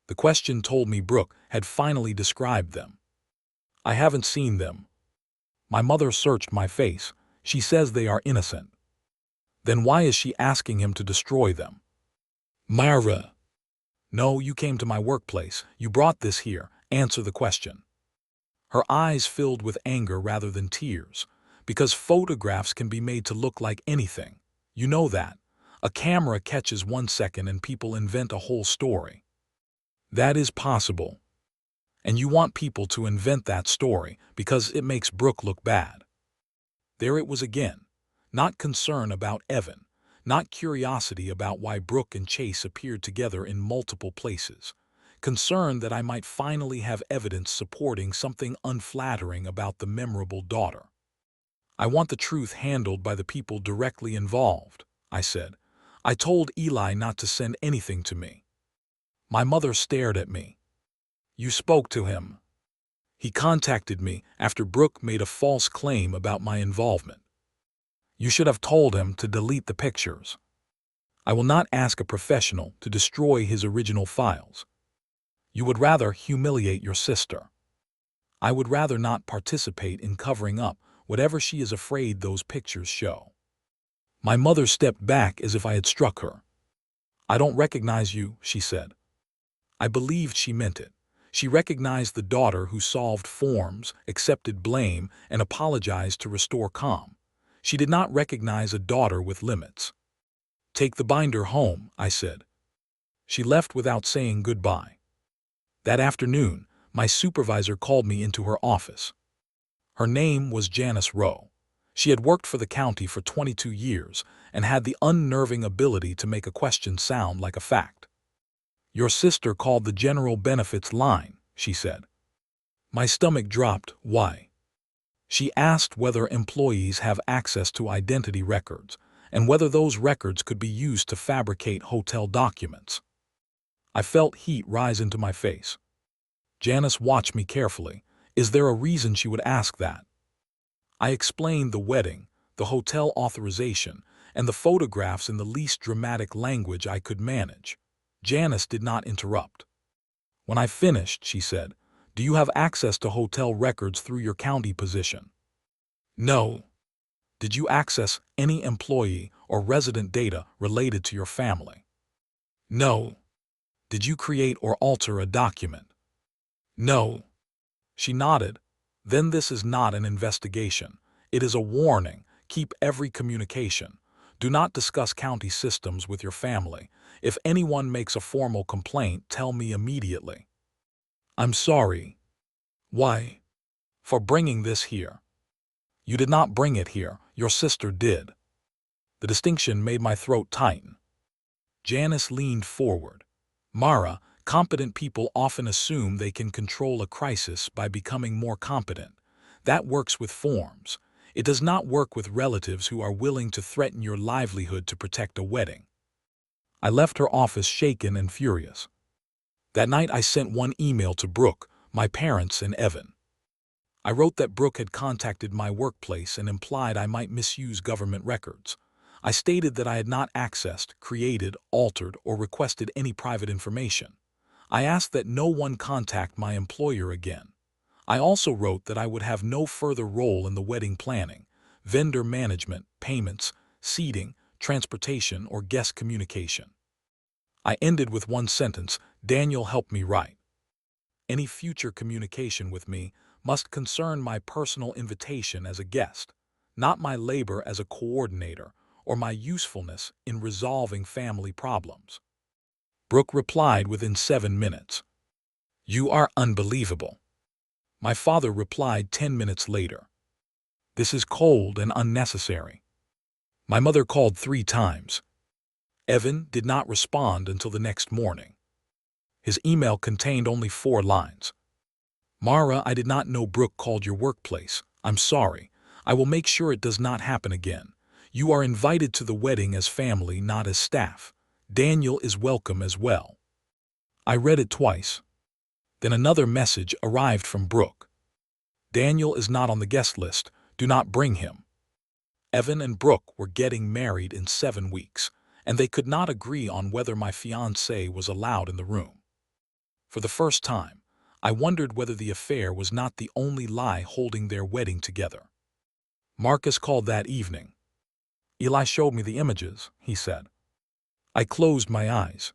The question told me Brooke had finally described them. I haven't seen them. My mother searched my face. She says they are innocent. Then why is she asking him to destroy them? Myra. No, you came to my workplace. You brought this here. Answer the question. Her eyes filled with anger rather than tears, because photographs can be made to look like anything. You know that. A camera catches 1 second and people invent a whole story. That is possible. And you want people to invent that story because it makes Brooke look bad. There it was again. Not concern about Evan, not curiosity about why Brooke and Chase appeared together in multiple places. Concern that I might finally have evidence supporting something unflattering about the memorable daughter. I want the truth handled by the people directly involved, I said. I told Eli not to send anything to me. My mother stared at me. You spoke to him. He contacted me after Brooke made a false claim about my involvement. You should have told him to delete the pictures. I will not ask a professional to destroy his original files. You would rather humiliate your sister. I would rather not participate in covering up whatever she is afraid those pictures show. My mother stepped back as if I had struck her. I don't recognize you, she said. I believed she meant it. She recognized the daughter who solved forms, accepted blame, and apologized to restore calm. She did not recognize a daughter with limits. Take the binder home, I said. She left without saying goodbye. That afternoon, my supervisor called me into her office. Her name was Janice Rowe. She had worked for the county for 22 years and had the unnerving ability to make a question sound like a fact. Your sister called the general benefits line, she said. My stomach dropped. Why? She asked whether employees have access to identity records and whether those records could be used to fabricate hotel documents. I felt heat rise into my face. Janice watched me carefully. Is there a reason she would ask that? I explained the wedding, the hotel authorization, and the photographs in the least dramatic language I could manage. Janice did not interrupt. When I finished, she said, do you have access to hotel records through your county position? No. Did you access any employee or resident data related to your family? No. Did you create or alter a document? No. She nodded. Then this is not an investigation. It is a warning. Keep every communication. Do not discuss county systems with your family. If anyone makes a formal complaint, tell me immediately. I'm sorry. Why? For bringing this here. You did not bring it here. Your sister did. The distinction made my throat tighten. Janice leaned forward. Mara, competent people often assume they can control a crisis by becoming more competent. That works with forms. It does not work with relatives who are willing to threaten your livelihood to protect a wedding. I left her office shaken and furious. That night I sent one email to Brooke, my parents, and Evan. I wrote that Brooke had contacted my workplace and implied I might misuse government records. I stated that I had not accessed, created, altered, or requested any private information. I asked that no one contact my employer again. I also wrote that I would have no further role in the wedding planning, vendor management, payments, seating, transportation, or guest communication. I ended with one sentence, Daniel helped me write. Any future communication with me must concern my personal invitation as a guest, not my labor as a coordinator or my usefulness in resolving family problems. Brooke replied within 7 minutes. You are unbelievable. My father replied 10 minutes later. This is cold and unnecessary. My mother called 3 times. Evan did not respond until the next morning. His email contained only 4 lines. Mara, I did not know Brooke called your workplace. I'm sorry. I will make sure it does not happen again. You are invited to the wedding as family, not as staff. Daniel is welcome as well. I read it twice. Then another message arrived from Brooke. Daniel is not on the guest list. Do not bring him. Evan and Brooke were getting married in 7 weeks, and they could not agree on whether my fiancé was allowed in the room. For the first time, I wondered whether the affair was not the only lie holding their wedding together. Marcus called that evening. Eli showed me the images, he said. I closed my eyes.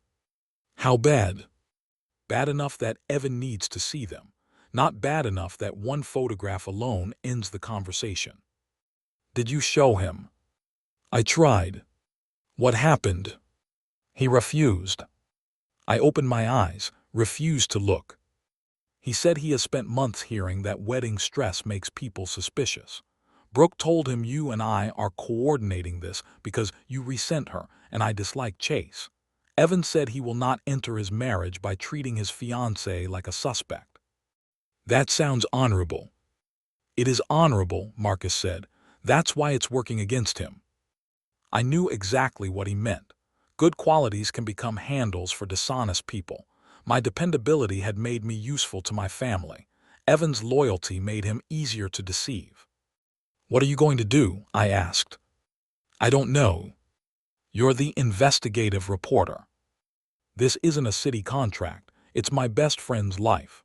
How bad? Bad enough that Evan needs to see them, not bad enough that one photograph alone ends the conversation. Did you show him? I tried. What happened? He refused. I opened my eyes, refused to look. He said he has spent months hearing that wedding stress makes people suspicious. Brooke told him you and I are coordinating this because you resent her and I dislike Chase. Evan said he will not enter his marriage by treating his fiancée like a suspect. That sounds honorable. It is honorable, Marcus said. That's why it's working against him. I knew exactly what he meant. Good qualities can become handles for dishonest people. My dependability had made me useful to my family. Evan's loyalty made him easier to deceive. What are you going to do? I asked. I don't know. You're the investigative reporter. This isn't a city contract. It's my best friend's life.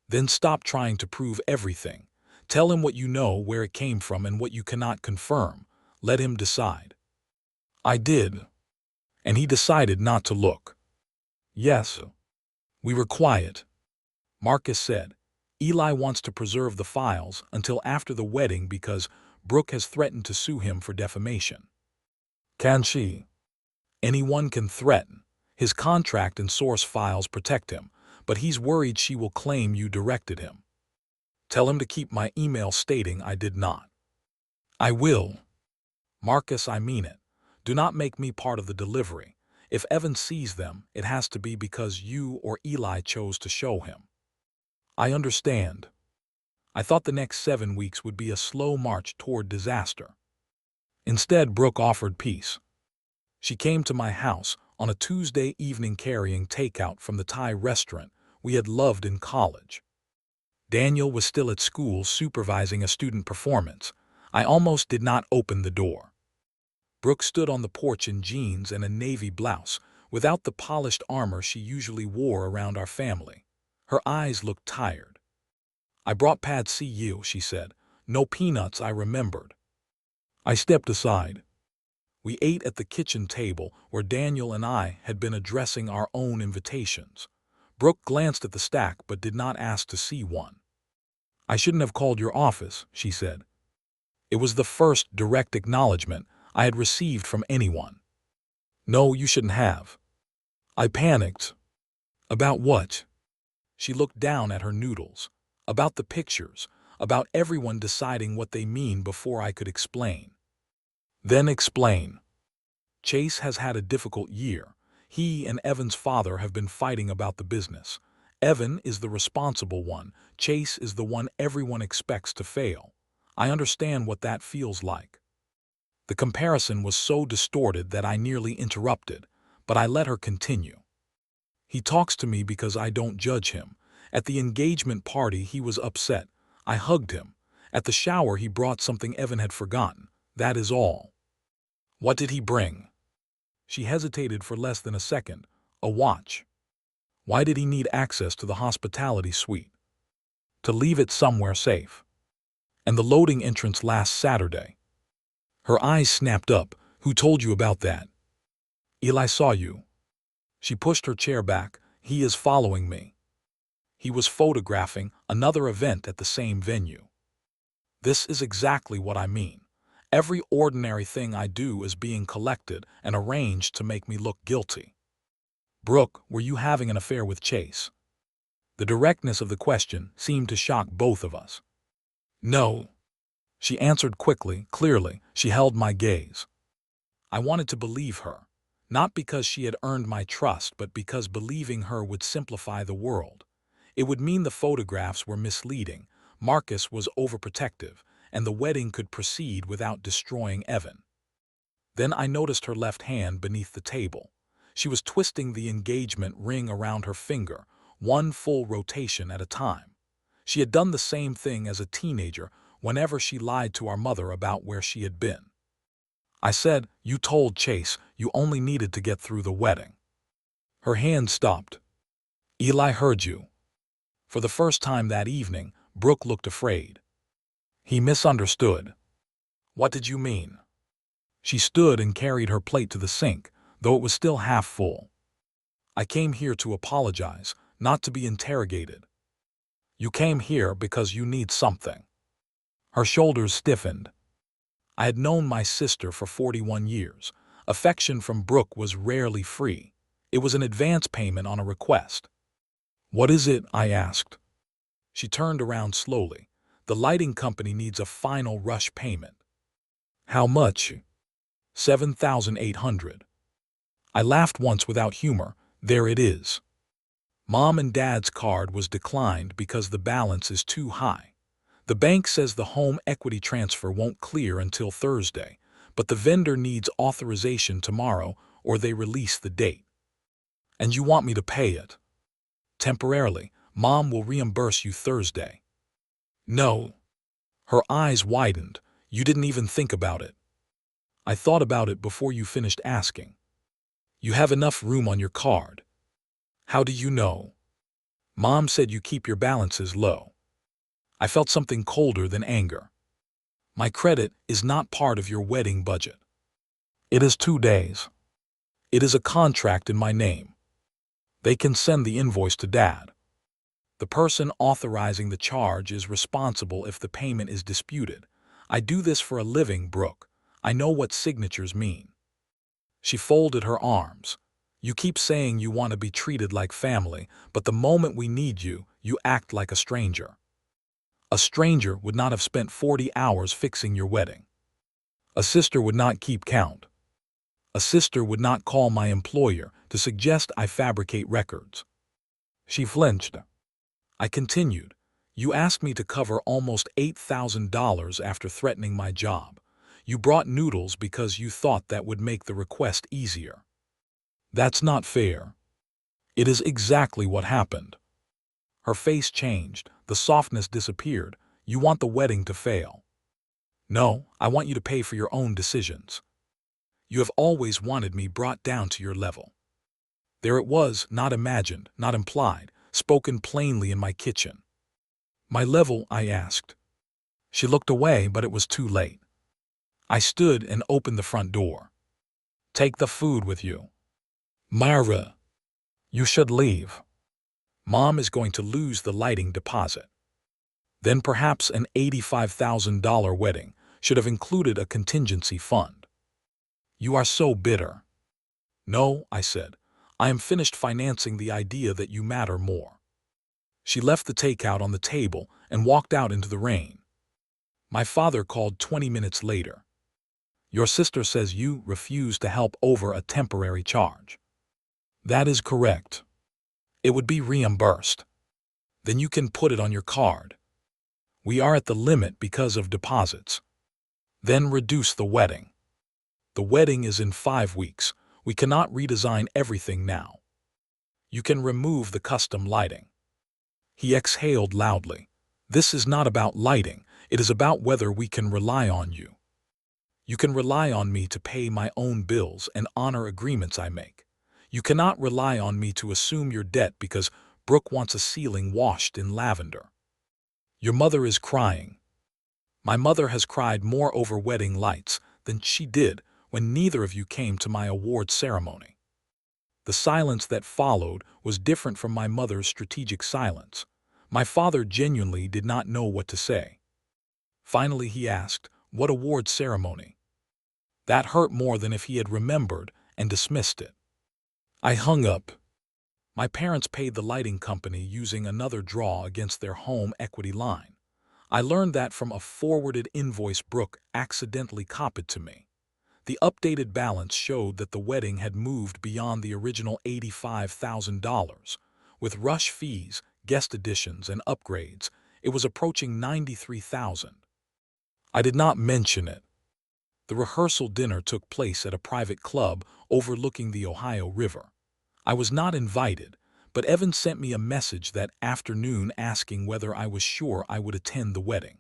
Then stop trying to prove everything. Tell him what you know, where it came from, and what you cannot confirm. Let him decide. I did. And he decided not to look. Yes. We were quiet. Marcus said, Eli wants to preserve the files until after the wedding because Brooke has threatened to sue him for defamation. Can she? Anyone can threaten. His contract and source files protect him, but he's worried she will claim you directed him. Tell him to keep my email stating I did not. I will. Marcus, I mean it. Do not make me part of the delivery. If Evan sees them, it has to be because you or Eli chose to show him. I understand. I thought the next 7 weeks would be a slow march toward disaster. Instead, Brooke offered peace. She came to my house on a Tuesday evening carrying takeout from the Thai restaurant we had loved in college. Daniel was still at school supervising a student performance. I almost did not open the door. Brooke stood on the porch in jeans and a navy blouse, without the polished armor she usually wore around our family. Her eyes looked tired. I brought pad see ew, she said. No peanuts, I remembered. I stepped aside. We ate at the kitchen table where Daniel and I had been addressing our own invitations. Brooke glanced at the stack but did not ask to see one. I shouldn't have called your office, she said. It was the first direct acknowledgement I had received from anyone. No, you shouldn't have. I panicked. About what? She looked down at her noodles. About the pictures, about everyone deciding what they mean before I could explain. Then explain. Chase has had a difficult year. He and Evan's father have been fighting about the business. Evan is the responsible one. Chase is the one everyone expects to fail. I understand what that feels like. The comparison was so distorted that I nearly interrupted, but I let her continue. He talks to me because I don't judge him. At the engagement party, he was upset. I hugged him. At the shower, he brought something Evan had forgotten. That is all. What did he bring? She hesitated for less than a second. A watch. Why did he need access to the hospitality suite? To leave it somewhere safe. And the loading entrance last Saturday. Her eyes snapped up. Who told you about that? Eli saw you. She pushed her chair back. He is following me. He was photographing another event at the same venue. This is exactly what I mean. Every ordinary thing I do is being collected and arranged to make me look guilty. "Brooke, were you having an affair with Chase?" The directness of the question seemed to shock both of us. "No," she answered quickly, clearly. She held my gaze. I wanted to believe her, not because she had earned my trust, but because believing her would simplify the world. It would mean the photographs were misleading, Marcus was overprotective, and the wedding could proceed without destroying Evan. Then I noticed her left hand beneath the table. She was twisting the engagement ring around her finger, one full rotation at a time. She had done the same thing as a teenager whenever she lied to our mother about where she had been. I said, "You told Chase you only needed to get through the wedding." Her hand stopped. "Eli heard you." For the first time that evening, Brooke looked afraid. "He misunderstood." "What did you mean?" She stood and carried her plate to the sink, though it was still half full. "I came here to apologize, not to be interrogated." "You came here because you need something." Her shoulders stiffened. I had known my sister for 41 years. Affection from Brooke was rarely free. It was an advance payment on a request. "What is it?" I asked. She turned around slowly. "The lighting company needs a final rush payment." "How much?" $7,800. I laughed once without humor. "There it is." Mom and Dad's card was declined because the balance is too high. The bank says the home equity transfer won't clear until Thursday, but the vendor needs authorization tomorrow or they release the date. "And you want me to pay it?" "Temporarily. Mom will reimburse you Thursday." "No." Her eyes widened. "You didn't even think about it." "I thought about it before you finished asking." "You have enough room on your card." "How do you know?" "Mom said you keep your balances low." I felt something colder than anger. "My credit is not part of your wedding budget." "It is 2 days. It is a contract in my name. They can send the invoice to Dad. The person authorizing the charge is responsible if the payment is disputed. I do this for a living, Brooke. I know what signatures mean." She folded her arms. "You keep saying you want to be treated like family, but the moment we need you, you act like a stranger. A stranger would not have spent 40 hours fixing your wedding. A sister would not keep count. A sister would not call my employer to suggest I fabricate records." She flinched. I continued, "You asked me to cover almost $8,000 after threatening my job. You brought noodles because you thought that would make the request easier. That's not fair." "It is exactly what happened." Her face changed. The softness disappeared. "You want the wedding to fail." "No, I want you to pay for your own decisions. You have always wanted me brought down to your level." There it was, not imagined, not implied, spoken plainly in my kitchen. "My level?" I asked. She looked away, but it was too late. I stood and opened the front door. "Take the food with you." "Myra, you should leave. Mom is going to lose the lighting deposit." Then perhaps an $85,000 wedding should have included a contingency fund. "You are so bitter." "No," I said. "I am finished financing the idea that you matter more." She left the takeout on the table and walked out into the rain. My father called 20 minutes later. "Your sister says you refused to help over a temporary charge." "That is correct." "It would be reimbursed." "Then you can put it on your card." "We are at the limit because of deposits." "Then reduce the wedding." "The wedding is in 5 weeks. We cannot redesign everything now." "You can remove the custom lighting." He exhaled loudly. "This is not about lighting. It is about whether we can rely on you. You can rely on me to pay my own bills and honor agreements I make. You cannot rely on me to assume your debt because Brooke wants a ceiling washed in lavender. Your mother is crying." "My mother has cried more over wedding lights than she did when neither of you came to my award ceremony." The silence that followed was different from my mother's strategic silence. My father genuinely did not know what to say. Finally he asked, "What award ceremony?" That hurt more than if he had remembered and dismissed it. I hung up. My parents paid the lighting company using another draw against their home equity line. I learned that from a forwarded invoice Brooke accidentally copied to me. The updated balance showed that the wedding had moved beyond the original $85,000. With rush fees, guest additions, and upgrades, it was approaching $93,000. I did not mention it. The rehearsal dinner took place at a private club overlooking the Ohio River. I was not invited, but Evan sent me a message that afternoon asking whether I was sure I would attend the wedding.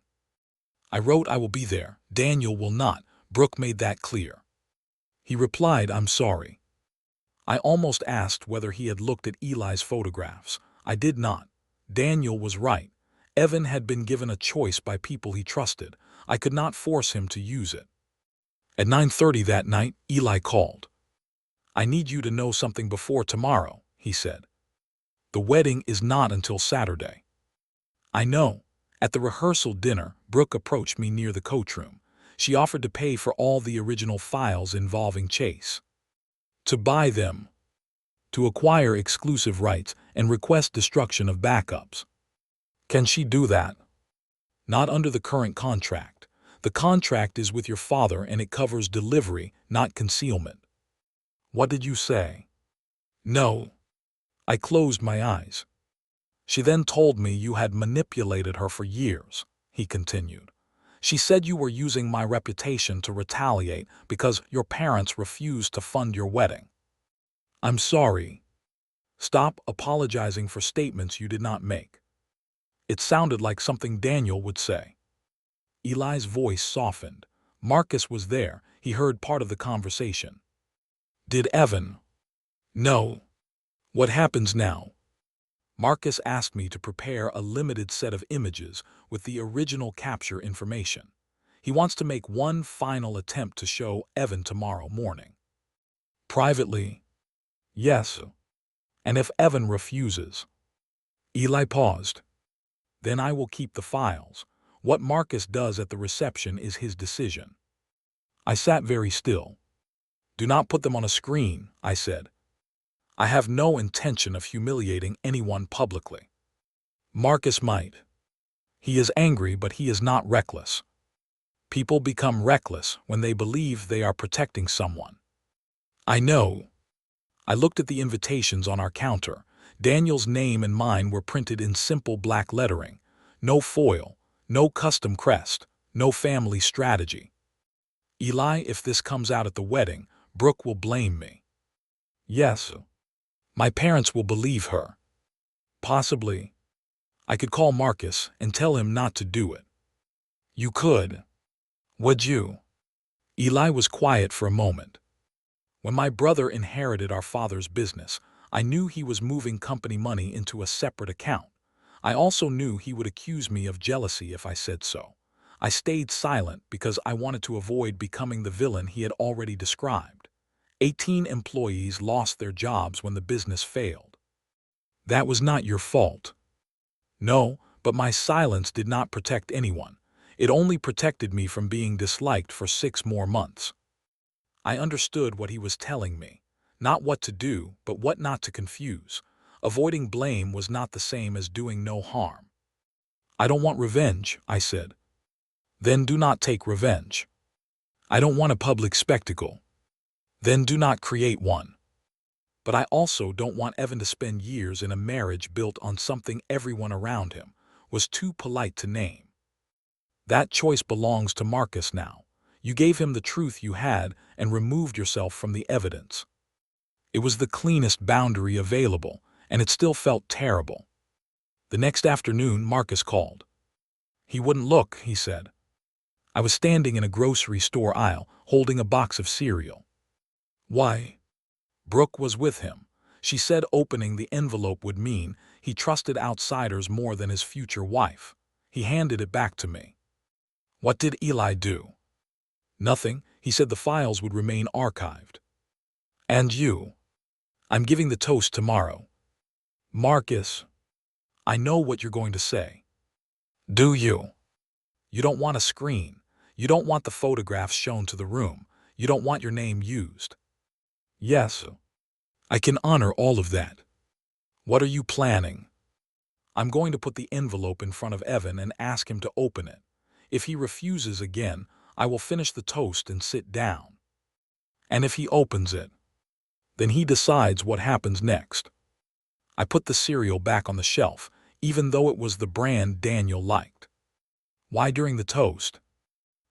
I wrote I will be there, Daniel will not. Brooke made that clear. He replied, I'm sorry. I almost asked whether he had looked at Eli's photographs. I did not. Daniel was right. Evan had been given a choice by people he trusted. I could not force him to use it. At 9:30 that night, Eli called. I need you to know something before tomorrow, he said. The wedding is not until Saturday. I know. At the rehearsal dinner, Brooke approached me near the coach room. She offered to pay for all the original files involving Chase. To buy them. To acquire exclusive rights and request destruction of backups. Can she do that? Not under the current contract. The contract is with your father and it covers delivery, not concealment. What did you say? No. I closed my eyes. She then told me you had manipulated her for years, he continued. She said you were using my reputation to retaliate because your parents refused to fund your wedding. I'm sorry. Stop apologizing for statements you did not make. It sounded like something Daniel would say. Eli's voice softened. Marcus was there. He heard part of the conversation. Did Evan? No. What happens now? Marcus asked me to prepare a limited set of images with the original capture information. He wants to make one final attempt to show Evan tomorrow morning. Privately? Yes. And if Evan refuses? Eli paused. Then I will keep the files. What Marcus does at the reception is his decision. I sat very still. Do not put them on a screen, I said. I have no intention of humiliating anyone publicly. Marcus might. He is angry, but he is not reckless. People become reckless when they believe they are protecting someone. I know. I looked at the invitations on our counter. Daniel's name and mine were printed in simple black lettering. No foil, no custom crest, no family strategy. Eli, if this comes out at the wedding, Brooke will blame me. Yes. My parents will believe her. Possibly. I could call Marcus and tell him not to do it. You could. Would you? Eli was quiet for a moment. When my brother inherited our father's business, I knew he was moving company money into a separate account. I also knew he would accuse me of jealousy if I said so. I stayed silent because I wanted to avoid becoming the villain he had already described. 18 employees lost their jobs when the business failed. That was not your fault. No, but my silence did not protect anyone. It only protected me from being disliked for 6 more months. I understood what he was telling me. Not what to do, but what not to confuse. Avoiding blame was not the same as doing no harm. I don't want revenge, I said. Then do not take revenge. I don't want a public spectacle. Then do not create one. But I also don't want Evan to spend years in a marriage built on something everyone around him was too polite to name. That choice belongs to Marcus now. You gave him the truth you had and removed yourself from the evidence. It was the cleanest boundary available, and it still felt terrible. The next afternoon, Marcus called. He wouldn't look, he said. I was standing in a grocery store aisle, holding a box of cereal. Why? Brooke was with him. She said opening the envelope would mean he trusted outsiders more than his future wife. He handed it back to me. What did Eli do? Nothing. He said the files would remain archived. And you? I'm giving the toast tomorrow. Marcus, I know what you're going to say. Do you? You don't want a screen. You don't want the photographs shown to the room. You don't want your name used. Yes. I can honor all of that. What are you planning? I'm going to put the envelope in front of Evan and ask him to open it. If he refuses again, I will finish the toast and sit down. And if he opens it, then he decides what happens next. I put the cereal back on the shelf, even though it was the brand Daniel liked. Why during the toast?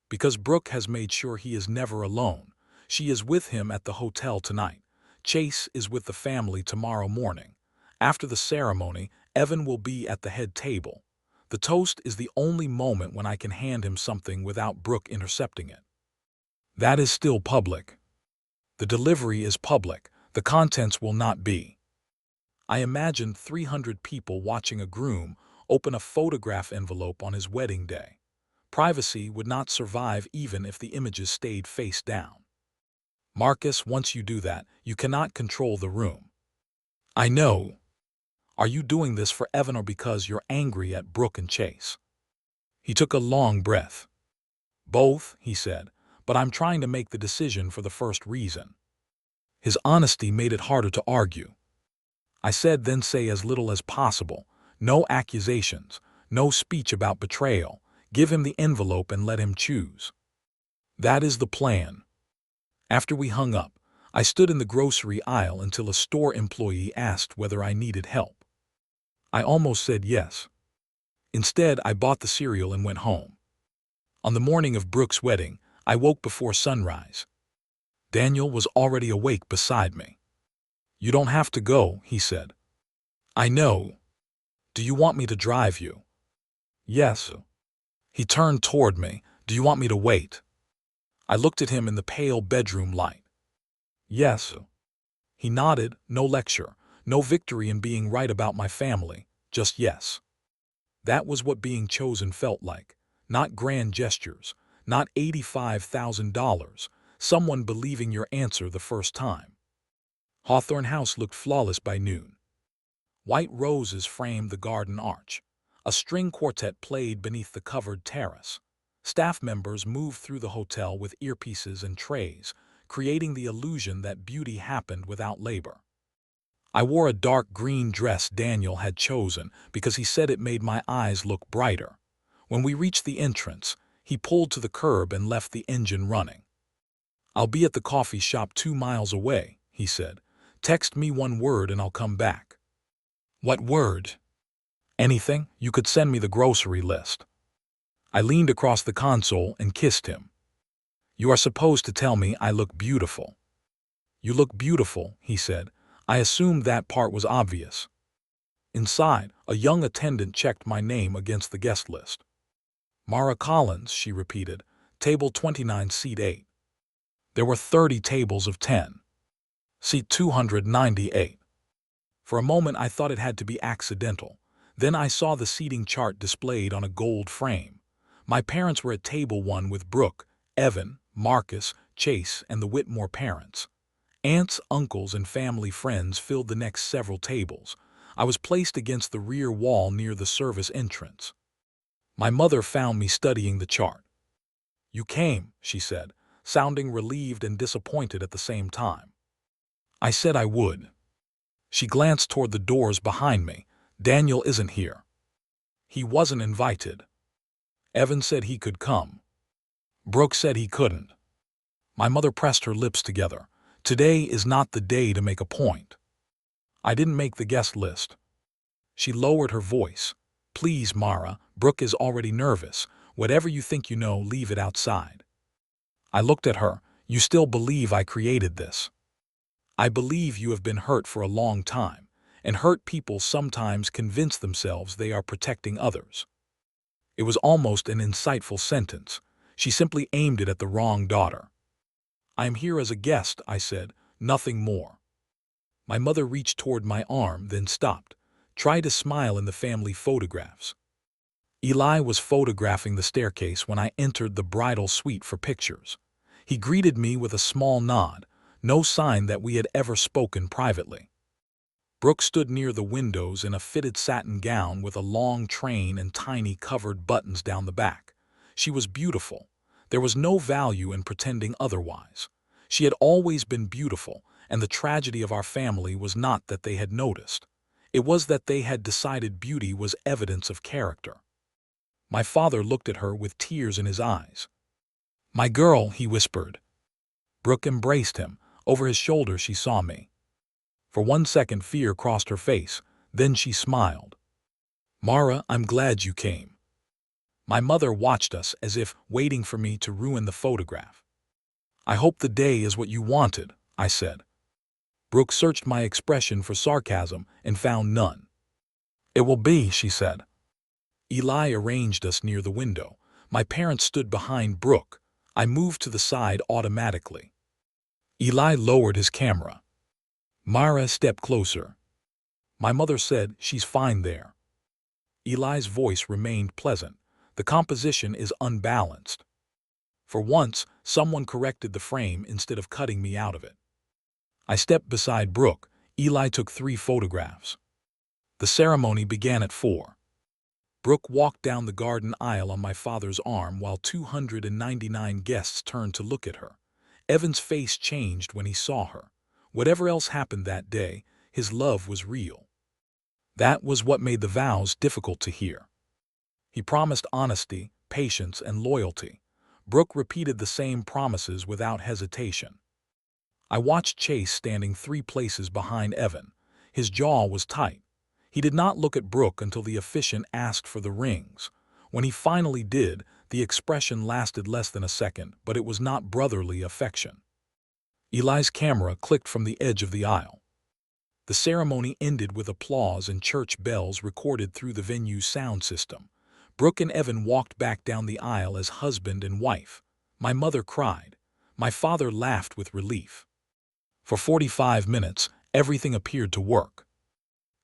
Because Brooke has made sure he is never alone. She is with him at the hotel tonight. Chase is with the family tomorrow morning. After the ceremony, Evan will be at the head table. The toast is the only moment when I can hand him something without Brooke intercepting it. That is still public. The delivery is public. The contents will not be. I imagined 300 people watching a groom open a photograph envelope on his wedding day. Privacy would not survive even if the images stayed face down. Marcus, once you do that, you cannot control the room. I know. Are you doing this for Evan or because you're angry at Brooke and Chase? He took a long breath. Both, he said, but I'm trying to make the decision for the first reason. His honesty made it harder to argue. I said, then say as little as possible. No accusations, no speech about betrayal. Give him the envelope and let him choose. That is the plan. After we hung up, I stood in the grocery aisle until a store employee asked whether I needed help. I almost said yes. Instead, I bought the cereal and went home. On the morning of Brooke's wedding, I woke before sunrise. Daniel was already awake beside me. You don't have to go, he said. I know. Do you want me to drive you? Yes. He turned toward me. Do you want me to wait? I looked at him in the pale bedroom light. Yes. He nodded, no lecture, no victory in being right about my family, just yes. That was what being chosen felt like. Not grand gestures, not $85,000, someone believing your answer the first time. Hawthorne House looked flawless by noon. White roses framed the garden arch. A string quartet played beneath the covered terrace. Staff members moved through the hotel with earpieces and trays, creating the illusion that beauty happened without labor. I wore a dark green dress Daniel had chosen because he said it made my eyes look brighter. When we reached the entrance, he pulled to the curb and left the engine running. I'll be at the coffee shop 2 miles away, he said. Text me one word and I'll come back. What word? Anything. You could send me the grocery list. I leaned across the console and kissed him. You are supposed to tell me I look beautiful. You look beautiful, he said. I assumed that part was obvious. Inside, a young attendant checked my name against the guest list. Mara Collins, she repeated, table 29, seat 8. There were 30 tables of 10. Seat 298. For a moment I thought it had to be accidental. Then I saw the seating chart displayed on a gold frame. My parents were at table 1 with Brooke, Evan, Marcus, Chase, and the Whitmore parents. Aunts, uncles, and family friends filled the next several tables. I was placed against the rear wall near the service entrance. My mother found me studying the chart. You came, she said, sounding relieved and disappointed at the same time. I said I would. She glanced toward the doors behind me. Daniel isn't here. He wasn't invited. Evan said he could come. Brooke said he couldn't. My mother pressed her lips together. Today is not the day to make a point. I didn't make the guest list. She lowered her voice. Please, Mara, Brooke is already nervous. Whatever you think you know, leave it outside. I looked at her. You still believe I created this? I believe you have been hurt for a long time, and hurt people sometimes convince themselves they are protecting others. It was almost an insightful sentence. She simply aimed it at the wrong daughter. I am here as a guest, I said, nothing more. My mother reached toward my arm, then stopped. Tried to smile in the family photographs. Eli was photographing the staircase when I entered the bridal suite for pictures. He greeted me with a small nod, no sign that we had ever spoken privately. Brooke stood near the windows in a fitted satin gown with a long train and tiny covered buttons down the back. She was beautiful. There was no value in pretending otherwise. She had always been beautiful, and the tragedy of our family was not that they had noticed. It was that they had decided beauty was evidence of character. My father looked at her with tears in his eyes. "My girl," he whispered. Brooke embraced him. Over his shoulder she saw me. For 1 second fear crossed her face, then she smiled. "Mara, I'm glad you came." My mother watched us as if waiting for me to ruin the photograph. "I hope the day is what you wanted," I said. Brooke searched my expression for sarcasm and found none. "It will be," she said. Eli arranged us near the window. My parents stood behind Brooke. I moved to the side automatically. Eli lowered his camera. Mara stepped closer. My mother said, "She's fine there." Eli's voice remained pleasant. The composition is unbalanced. For once, someone corrected the frame instead of cutting me out of it. I stepped beside Brooke. Eli took 3 photographs. The ceremony began at 4. Brooke walked down the garden aisle on my father's arm while 299 guests turned to look at her. Evan's face changed when he saw her. Whatever else happened that day, his love was real. That was what made the vows difficult to hear. He promised honesty, patience, and loyalty. Brooke repeated the same promises without hesitation. I watched Chase standing 3 places behind Evan. His jaw was tight. He did not look at Brooke until the officiant asked for the rings. When he finally did, the expression lasted less than a second, but it was not brotherly affection. Eli's camera clicked from the edge of the aisle. The ceremony ended with applause and church bells recorded through the venue's sound system. Brooke and Evan walked back down the aisle as husband and wife. My mother cried. My father laughed with relief. For 45 minutes, everything appeared to work.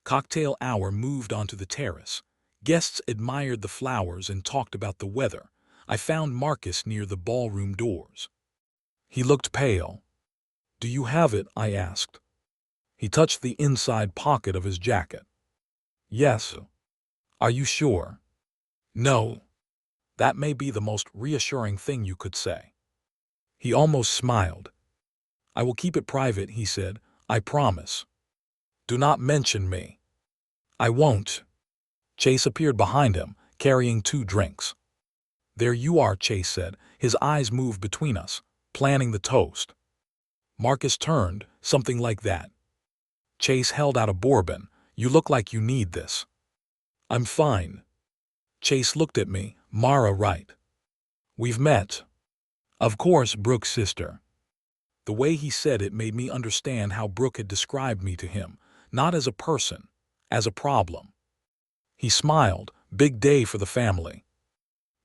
Cocktail hour moved onto the terrace. Guests admired the flowers and talked about the weather. I found Marcus near the ballroom doors. He looked pale. "Do you have it?" I asked. He touched the inside pocket of his jacket. "Yes." "Are you sure?" "No." "That may be the most reassuring thing you could say." He almost smiled. "I will keep it private," he said. "I promise. Do not mention me." "I won't." Chase appeared behind him, carrying 2 drinks. "There you are," Chase said. His eyes moved between us, planning the toast. Marcus turned, something like that. Chase held out a bourbon. "You look like you need this." "I'm fine." Chase looked at me. "Mara, right? We've met." "Of course, Brooke's sister." The way he said it made me understand how Brooke had described me to him, not as a person, as a problem. He smiled. "Big day for the family."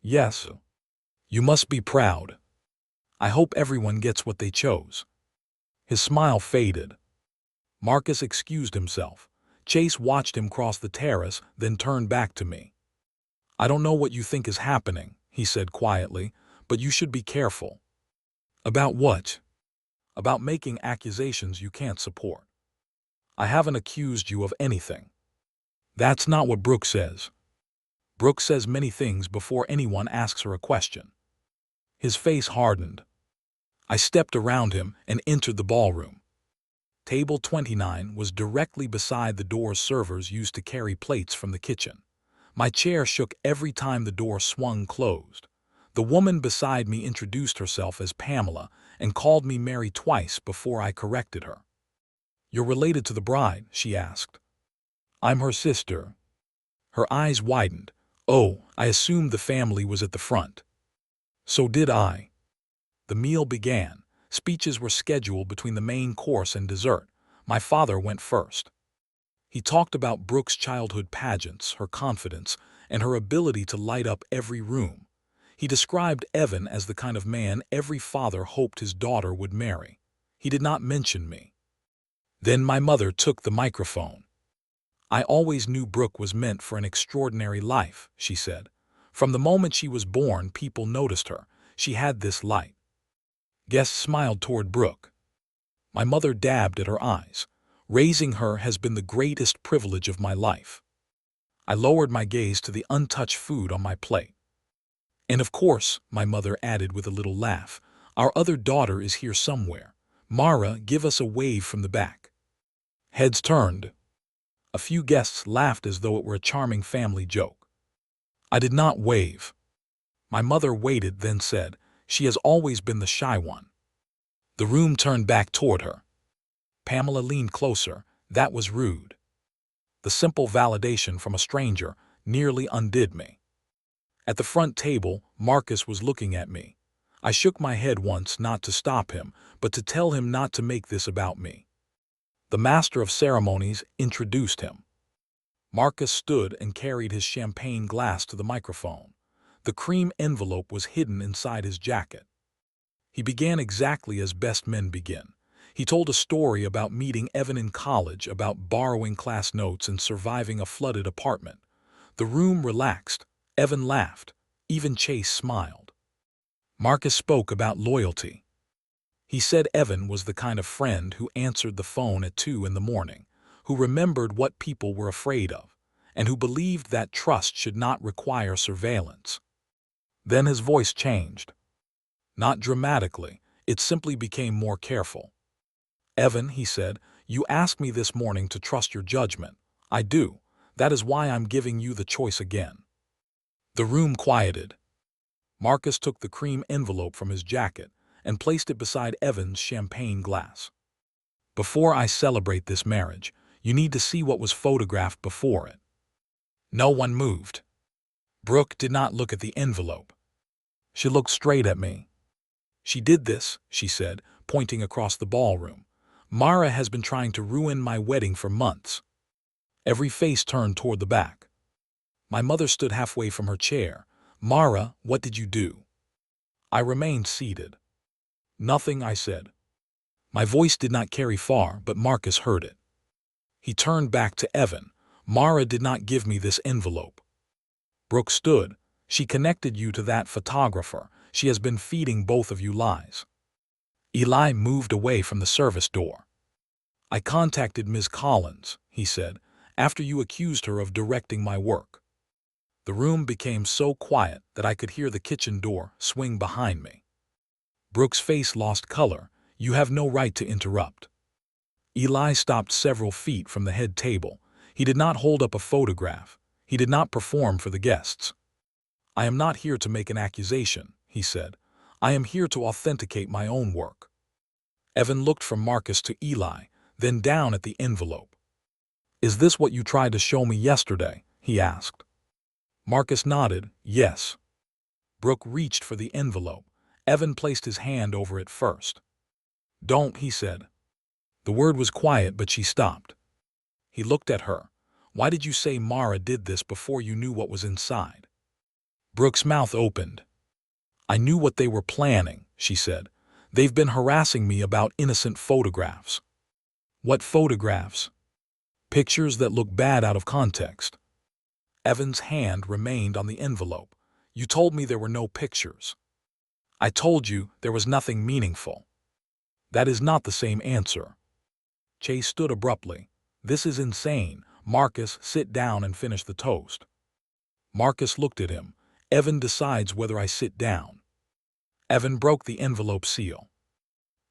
"Yes. You must be proud. I hope everyone gets what they chose." His smile faded. Marcus excused himself. Chase watched him cross the terrace, then turned back to me. "I don't know what you think is happening," he said quietly, "but you should be careful." "About what?" "About making accusations you can't support." "I haven't accused you of anything." "That's not what Brooke says." "Brooke says many things before anyone asks her a question." His face hardened. I stepped around him and entered the ballroom. Table 29 was directly beside the door servers used to carry plates from the kitchen. My chair shook every time the door swung closed. The woman beside me introduced herself as Pamela and called me Mary twice before I corrected her. "You're related to the bride?" she asked. "I'm her sister." Her eyes widened. "Oh, I assumed the family was at the front." "So did I." The meal began. Speeches were scheduled between the main course and dessert. My father went first. He talked about Brooke's childhood pageants, her confidence, and her ability to light up every room. He described Evan as the kind of man every father hoped his daughter would marry. He did not mention me. Then my mother took the microphone. "I always knew Brooke was meant for an extraordinary life," she said. "From the moment she was born, people noticed her. She had this light." Guests smiled toward Brooke. My mother dabbed at her eyes. "Raising her has been the greatest privilege of my life." I lowered my gaze to the untouched food on my plate. "And of course," my mother added with a little laugh, "our other daughter is here somewhere. Mara, give us a wave from the back." Heads turned. A few guests laughed as though it were a charming family joke. I did not wave. My mother waited, then said, "She has always been the shy one." The room turned back toward her. Pamela leaned closer. That was rude. The simple validation from a stranger nearly undid me. At the front table, Marcus was looking at me. I shook my head once, not to stop him, but to tell him not to make this about me. The master of ceremonies introduced him. Marcus stood and carried his champagne glass to the microphone. The cream envelope was hidden inside his jacket. He began exactly as best men begin. He told a story about meeting Evan in college, about borrowing class notes and surviving a flooded apartment. The room relaxed. Evan laughed. Even Chase smiled. Marcus spoke about loyalty. He said Evan was the kind of friend who answered the phone at 2 in the morning, who remembered what people were afraid of, and who believed that trust should not require surveillance. Then his voice changed. Not dramatically, it simply became more careful. "Evan," he said, "you asked me this morning to trust your judgment. I do. That is why I'm giving you the choice again." The room quieted. Marcus took the cream envelope from his jacket and placed it beside Evan's champagne glass. "Before I celebrate this marriage, you need to see what was photographed before it." No one moved. Brooke did not look at the envelope. She looked straight at me. "She did this," she said, pointing across the ballroom. "Mara has been trying to ruin my wedding for months." Every face turned toward the back. My mother stood halfway from her chair. "Mara, what did you do?" I remained seated. "Nothing," I said. My voice did not carry far, but Marcus heard it. He turned back to Evan. "Mara did not give me this envelope." Brooke stood. "She connected you to that photographer. She has been feeding both of you lies." Eli moved away from the service door. "I contacted Ms. Collins," he said, "after you accused her of directing my work." The room became so quiet that I could hear the kitchen door swing behind me. Brooke's face lost color. "You have no right to interrupt." Eli stopped several feet from the head table. He did not hold up a photograph. He did not perform for the guests. "I am not here to make an accusation," he said. "I am here to authenticate my own work." Evan looked from Marcus to Eli, then down at the envelope. "Is this what you tried to show me yesterday?" he asked. Marcus nodded, "Yes." Brooke reached for the envelope. Evan placed his hand over it first. "Don't," he said. The word was quiet, but she stopped. He looked at her. "Why did you say Mara did this before you knew what was inside?" Brooke's mouth opened. "I knew what they were planning," she said. "They've been harassing me about innocent photographs." "What photographs?" "Pictures that look bad out of context." Evan's hand remained on the envelope. "You told me there were no pictures." "I told you there was nothing meaningful." "That is not the same answer." Chase stood abruptly. "This is insane. Marcus, sit down and finish the toast." Marcus looked at him. "Evan decides whether I sit down." Evan broke the envelope seal.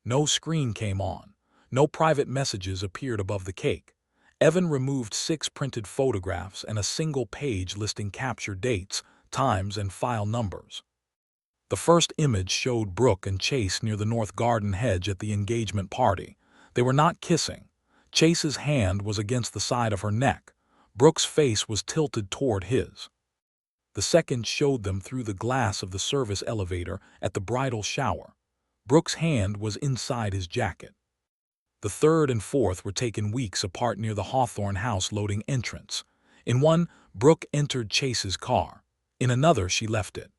No screen came on. No private messages appeared above the cake. Evan removed 6 printed photographs and a single page listing capture dates, times, and file numbers. The first image showed Brooke and Chase near the North Garden hedge at the engagement party. They were not kissing. Chase's hand was against the side of her neck. Brooke's face was tilted toward his. The second showed them through the glass of the service elevator at the bridal shower. Brooke's hand was inside his jacket. The third and fourth were taken weeks apart near the Hawthorne House loading entrance. In one, Brooke entered Chase's car. In another, she left it.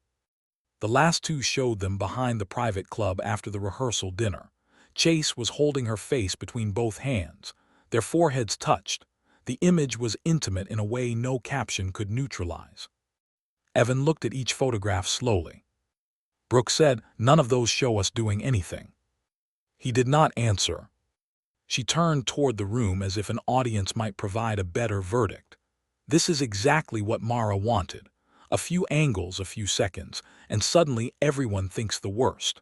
The last 2 showed them behind the private club after the rehearsal dinner. Chase was holding her face between both hands. Their foreheads touched. The image was intimate in a way no caption could neutralize. Evan looked at each photograph slowly. Brooke said, "None of those show us doing anything." He did not answer. She turned toward the room as if an audience might provide a better verdict. "This is exactly what Mara wanted. A few angles, a few seconds, and suddenly everyone thinks the worst."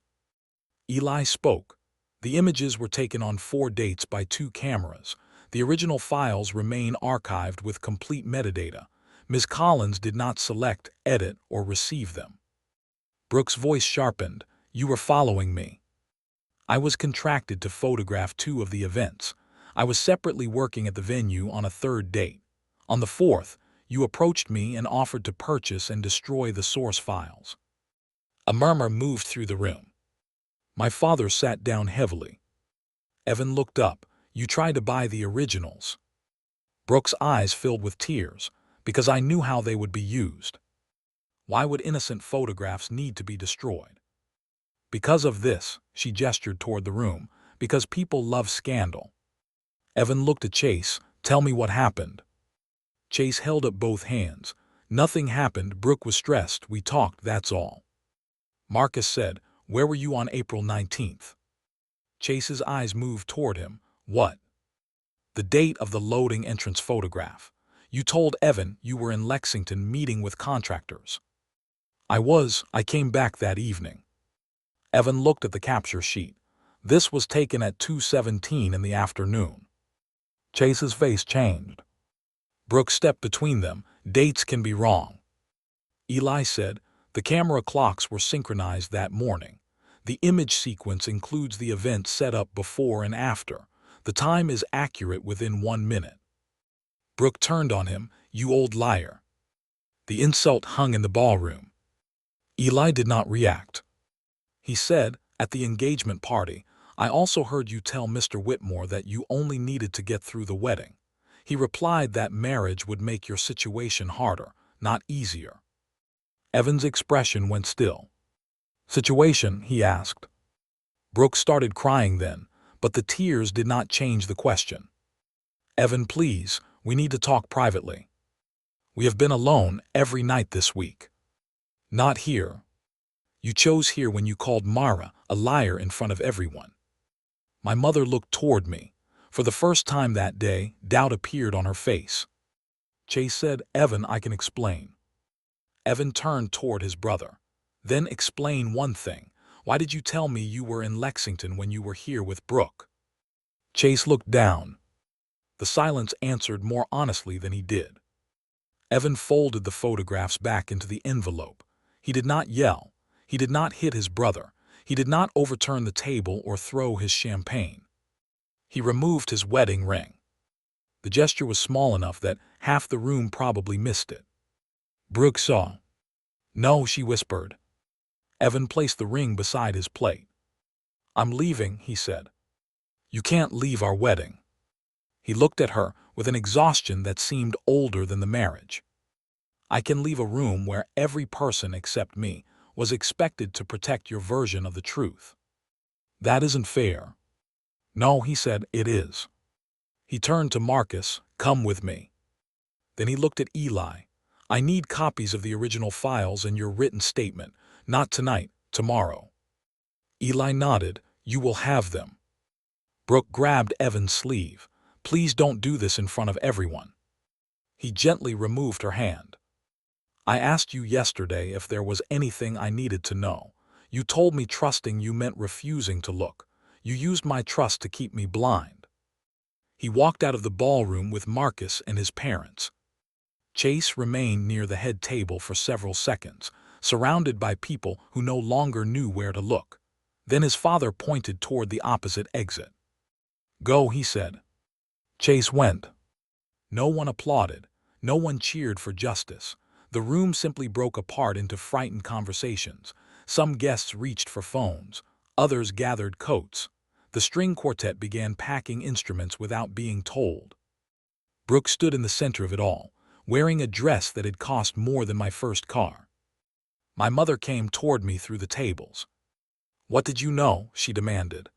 Eli spoke. "The images were taken on 4 dates by 2 cameras. The original files remain archived with complete metadata. Ms. Collins did not select, edit, or receive them. Brooke's voice sharpened. You were following me. I was contracted to photograph 2 of the events. I was separately working at the venue on a 3rd date. On the 4th, you approached me and offered to purchase and destroy the source files. A murmur moved through the room. My father sat down heavily. Evan looked up. You tried to buy the originals. Brooke's eyes filled with tears, because I knew how they would be used. Why would innocent photographs need to be destroyed? Because of this, she gestured toward the room, because people love scandal. Evan looked at Chase. Tell me what happened. Chase held up both hands. Nothing happened. Brooke was stressed. We talked, that's all. Marcus said, where were you on April 19th? Chase's eyes moved toward him. What? The date of the loading entrance photograph. You told Evan you were in Lexington meeting with contractors. I came back that evening. Evan looked at the capture sheet. This was taken at 2:17 in the afternoon. Chase's face changed. Brooke stepped between them. Dates can be wrong. Eli said, the camera clocks were synchronized that morning. The image sequence includes the events set up before and after. The time is accurate within 1 minute. Brooke turned on him. You old liar. The insult hung in the ballroom. Eli did not react. He said, at the engagement party, I also heard you tell Mr. Whitmore that you only needed to get through the wedding. He replied that marriage would make your situation harder, not easier. Evan's expression went still. Situation, he asked. Brooke started crying then, but the tears did not change the question. Evan, please, we need to talk privately. We have been alone every night this week. Not here. You chose here when you called Mara a liar in front of everyone. My mother looked toward me. For the first time that day, doubt appeared on her face. Chase said, Evan, I can explain. Evan turned toward his brother. Then explain one thing. Why did you tell me you were in Lexington when you were here with Brooke? Chase looked down. The silence answered more honestly than he did. Evan folded the photographs back into the envelope. He did not yell. He did not hit his brother. He did not overturn the table or throw his champagne. He removed his wedding ring. The gesture was small enough that half the room probably missed it. Brooke saw. No, she whispered. Evan placed the ring beside his plate. I'm leaving, he said. You can't leave our wedding. He looked at her with an exhaustion that seemed older than the marriage. I can leave a room where every person except me was expected to protect your version of the truth. That isn't fair. No, he said, it is. He turned to Marcus, come with me. Then he looked at Eli. I need copies of the original files and your written statement, not tonight, tomorrow. Eli nodded, you will have them. Brooke grabbed Evan's sleeve. Please don't do this in front of everyone. He gently removed her hand. I asked you yesterday if there was anything I needed to know. You told me trusting you meant refusing to look. You used my trust to keep me blind. He walked out of the ballroom with Marcus and his parents. Chase remained near the head table for several seconds, surrounded by people who no longer knew where to look. Then his father pointed toward the opposite exit. Go, he said. Chase went. No one applauded. No one cheered for justice. The room simply broke apart into frightened conversations. Some guests reached for phones. Others gathered coats. The string quartet began packing instruments without being told. Brooke stood in the center of it all, wearing a dress that had cost more than my first car. My mother came toward me through the tables. What did you know? She demanded.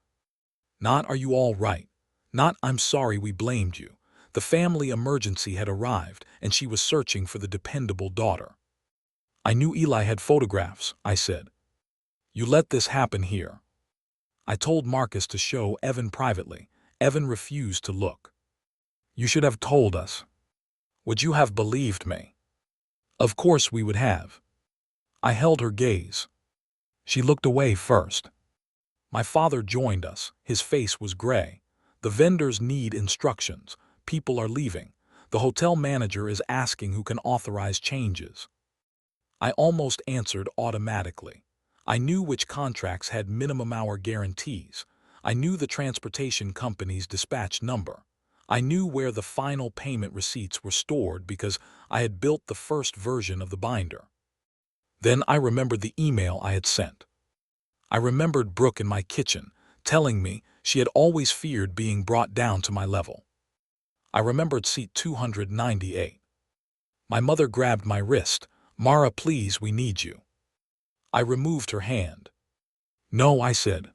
Not are you all right? Not I'm sorry we blamed you. The family emergency had arrived, and she was searching for the dependable daughter. I knew Eli had photographs, I said. You let this happen here. I told Marcus to show Evan privately. Evan refused to look. You should have told us. Would you have believed me? Of course we would have. I held her gaze. She looked away first. My father joined us. His face was gray. The vendors need instructions. People are leaving. The hotel manager is asking who can authorize changes. I almost answered automatically. I knew which contracts had minimum hour guarantees. I knew the transportation company's dispatch number. I knew where the final payment receipts were stored because I had built the first version of the binder. Then I remembered the email I had sent. I remembered Brooke in my kitchen, telling me she had always feared being brought down to my level. I remembered seat 298. My mother grabbed my wrist. "Mara, please, we need you." I removed her hand. "No," I said.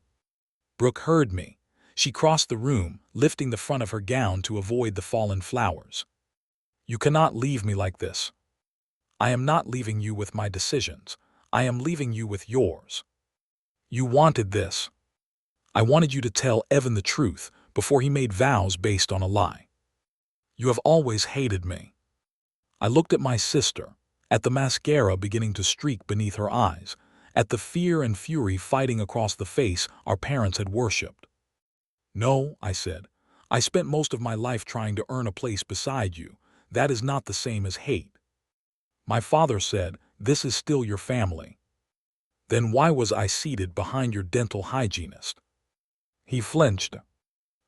Brooke heard me. She crossed the room, lifting the front of her gown to avoid the fallen flowers. "You cannot leave me like this." "I am not leaving you with my decisions. I am leaving you with yours." "You wanted this." "I wanted you to tell Evan the truth before he made vows based on a lie." "You have always hated me." I looked at my sister, at the mascara beginning to streak beneath her eyes, at the fear and fury fighting across the face our parents had worshipped. "No," I said. "I spent most of my life trying to earn a place beside you. That is not the same as hate." My father said, "This is still your family." "Then why was I seated behind your dental hygienist?" He flinched.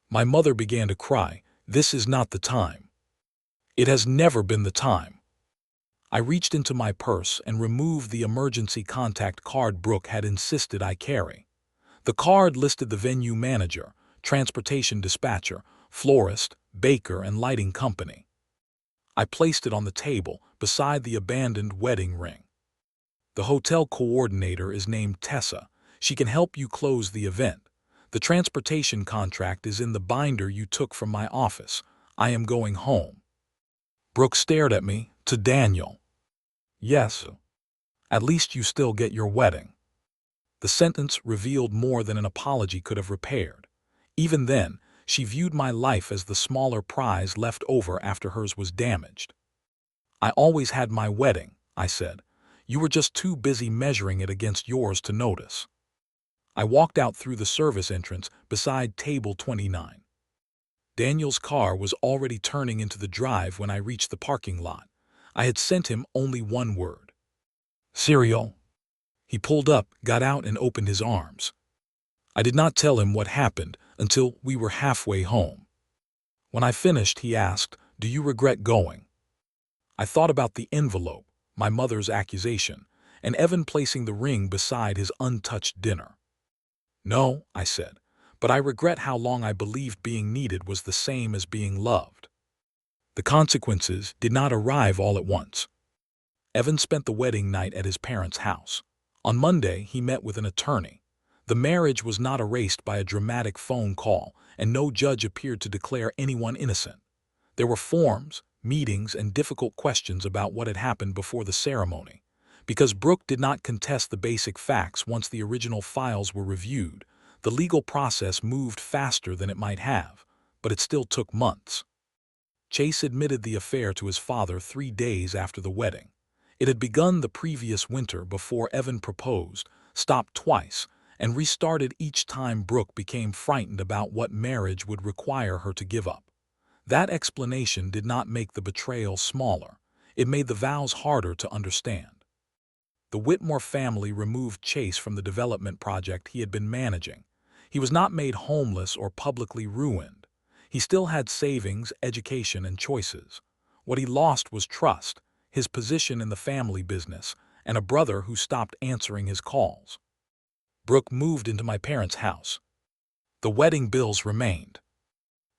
My mother began to cry. "This is not the time." "It has never been the time." I reached into my purse and removed the emergency contact card Brooke had insisted I carry. The card listed the venue manager, transportation dispatcher, florist, baker, and lighting company. I placed it on the table beside the abandoned wedding ring. "The hotel coordinator is named Tessa. She can help you close the event. The transportation contract is in the binder you took from my office. I am going home." Brooke stared at me, to Daniel. "Yes. At least you still get your wedding." The sentence revealed more than an apology could have repaired. Even then, she viewed my life as the smaller prize left over after hers was damaged. "I always had my wedding," I said. "You were just too busy measuring it against yours to notice." I walked out through the service entrance beside table 29. Daniel's car was already turning into the drive when I reached the parking lot. I had sent him only one word. "Cereal." He pulled up, got out, and opened his arms. I did not tell him what happened until we were halfway home. When I finished, he asked, "Do you regret going?" I thought about the envelope, my mother's accusation, and Evan placing the ring beside his untouched dinner. "No," I said, "but I regret how long I believed being needed was the same as being loved." The consequences did not arrive all at once. Evan spent the wedding night at his parents' house. On Monday, he met with an attorney. The marriage was not erased by a dramatic phone call, and no judge appeared to declare anyone innocent. There were forms, meetings, and difficult questions about what had happened before the ceremony. Because Brooke did not contest the basic facts once the original files were reviewed, the legal process moved faster than it might have, but it still took months. Chase admitted the affair to his father 3 days after the wedding. It had begun the previous winter before Evan proposed, stopped twice, and restarted each time Brooke became frightened about what marriage would require her to give up. That explanation did not make the betrayal smaller. It made the vows harder to understand. The Whitmore family removed Chase from the development project he had been managing. He was not made homeless or publicly ruined. He still had savings, education, and choices. What he lost was trust, his position in the family business, and a brother who stopped answering his calls. Brooke moved into my parents' house. The wedding bills remained.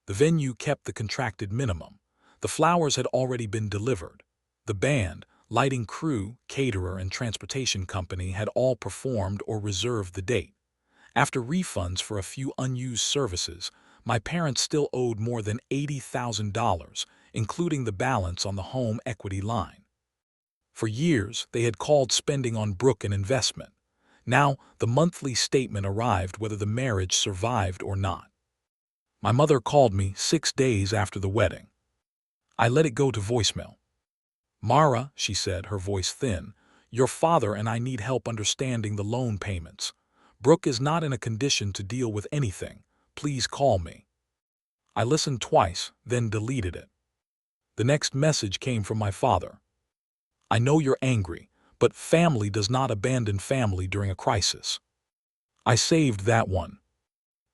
The venue kept the contracted minimum. The flowers had already been delivered. The band, lighting crew, caterer, and transportation company had all performed or reserved the date. After refunds for a few unused services, my parents still owed more than $80,000, including the balance on the home equity line. For years, they had called spending on Brooke an investment. Now, the monthly statement arrived whether the marriage survived or not. My mother called me 6 days after the wedding. I let it go to voicemail. "Mara," she said, her voice thin, "your father and I need help understanding the loan payments. Brooke is not in a condition to deal with anything. Please call me." I listened twice, then deleted it. The next message came from my father. I know you're angry, but family does not abandon family during a crisis. I saved that one.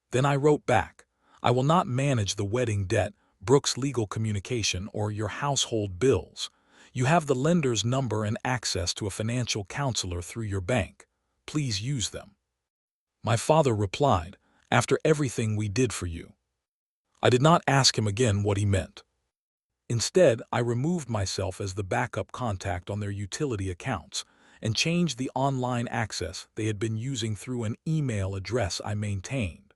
Then I wrote back, I will not manage the wedding debt, Brooke's legal communication, or your household bills. You have the lender's number and access to a financial counselor through your bank. Please use them. My father replied, after everything we did for you. I did not ask him again what he meant. Instead, I removed myself as the backup contact on their utility accounts and changed the online access they had been using through an email address I maintained.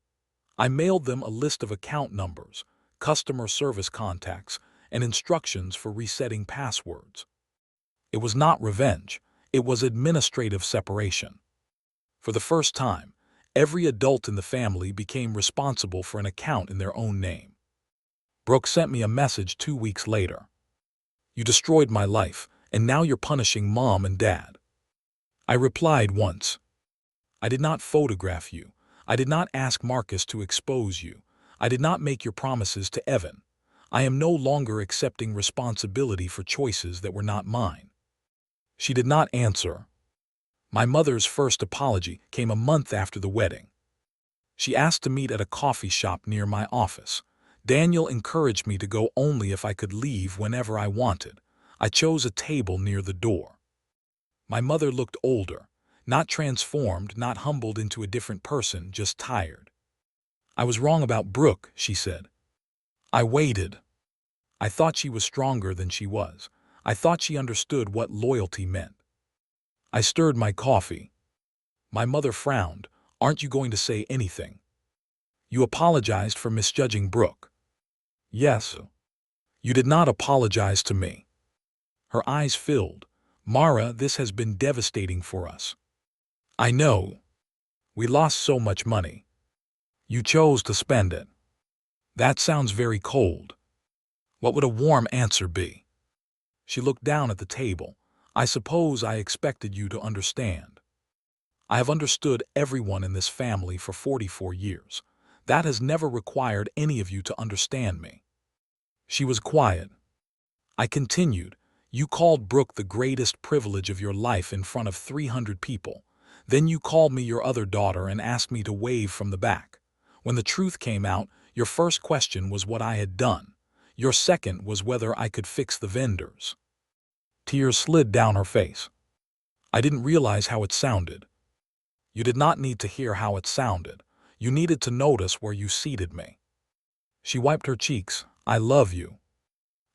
I mailed them a list of account numbers, customer service contacts, and instructions for resetting passwords. It was not revenge, it was administrative separation. For the first time, every adult in the family became responsible for an account in their own name. Brooke sent me a message 2 weeks later. You destroyed my life, and now you're punishing Mom and Dad. I replied once. I did not photograph you. I did not ask Marcus to expose you. I did not make your promises to Evan. I am no longer accepting responsibility for choices that were not mine. She did not answer. My mother's first apology came a month after the wedding. She asked to meet at a coffee shop near my office. Daniel encouraged me to go only if I could leave whenever I wanted. I chose a table near the door. My mother looked older, not transformed, not humbled into a different person, just tired. I was wrong about Brooke, she said. I waited. I thought she was stronger than she was. I thought she understood what loyalty meant. I stirred my coffee. My mother frowned. Aren't you going to say anything? You apologized for misjudging Brooke. Yes. You did not apologize to me. Her eyes filled. Mara, this has been devastating for us. I know. We lost so much money. You chose to spend it. That sounds very cold. What would a warm answer be? She looked down at the table. I suppose I expected you to understand. I have understood everyone in this family for 44 years. That has never required any of you to understand me. She was quiet. I continued, you called Brooke the greatest privilege of your life in front of 300 people. Then you called me your other daughter and asked me to wave from the back. When the truth came out, your first question was what I had done. Your second was whether I could fix the vendors. Tears slid down her face. I didn't realize how it sounded. You did not need to hear how it sounded. You needed to notice where you seated me. She wiped her cheeks. I love you.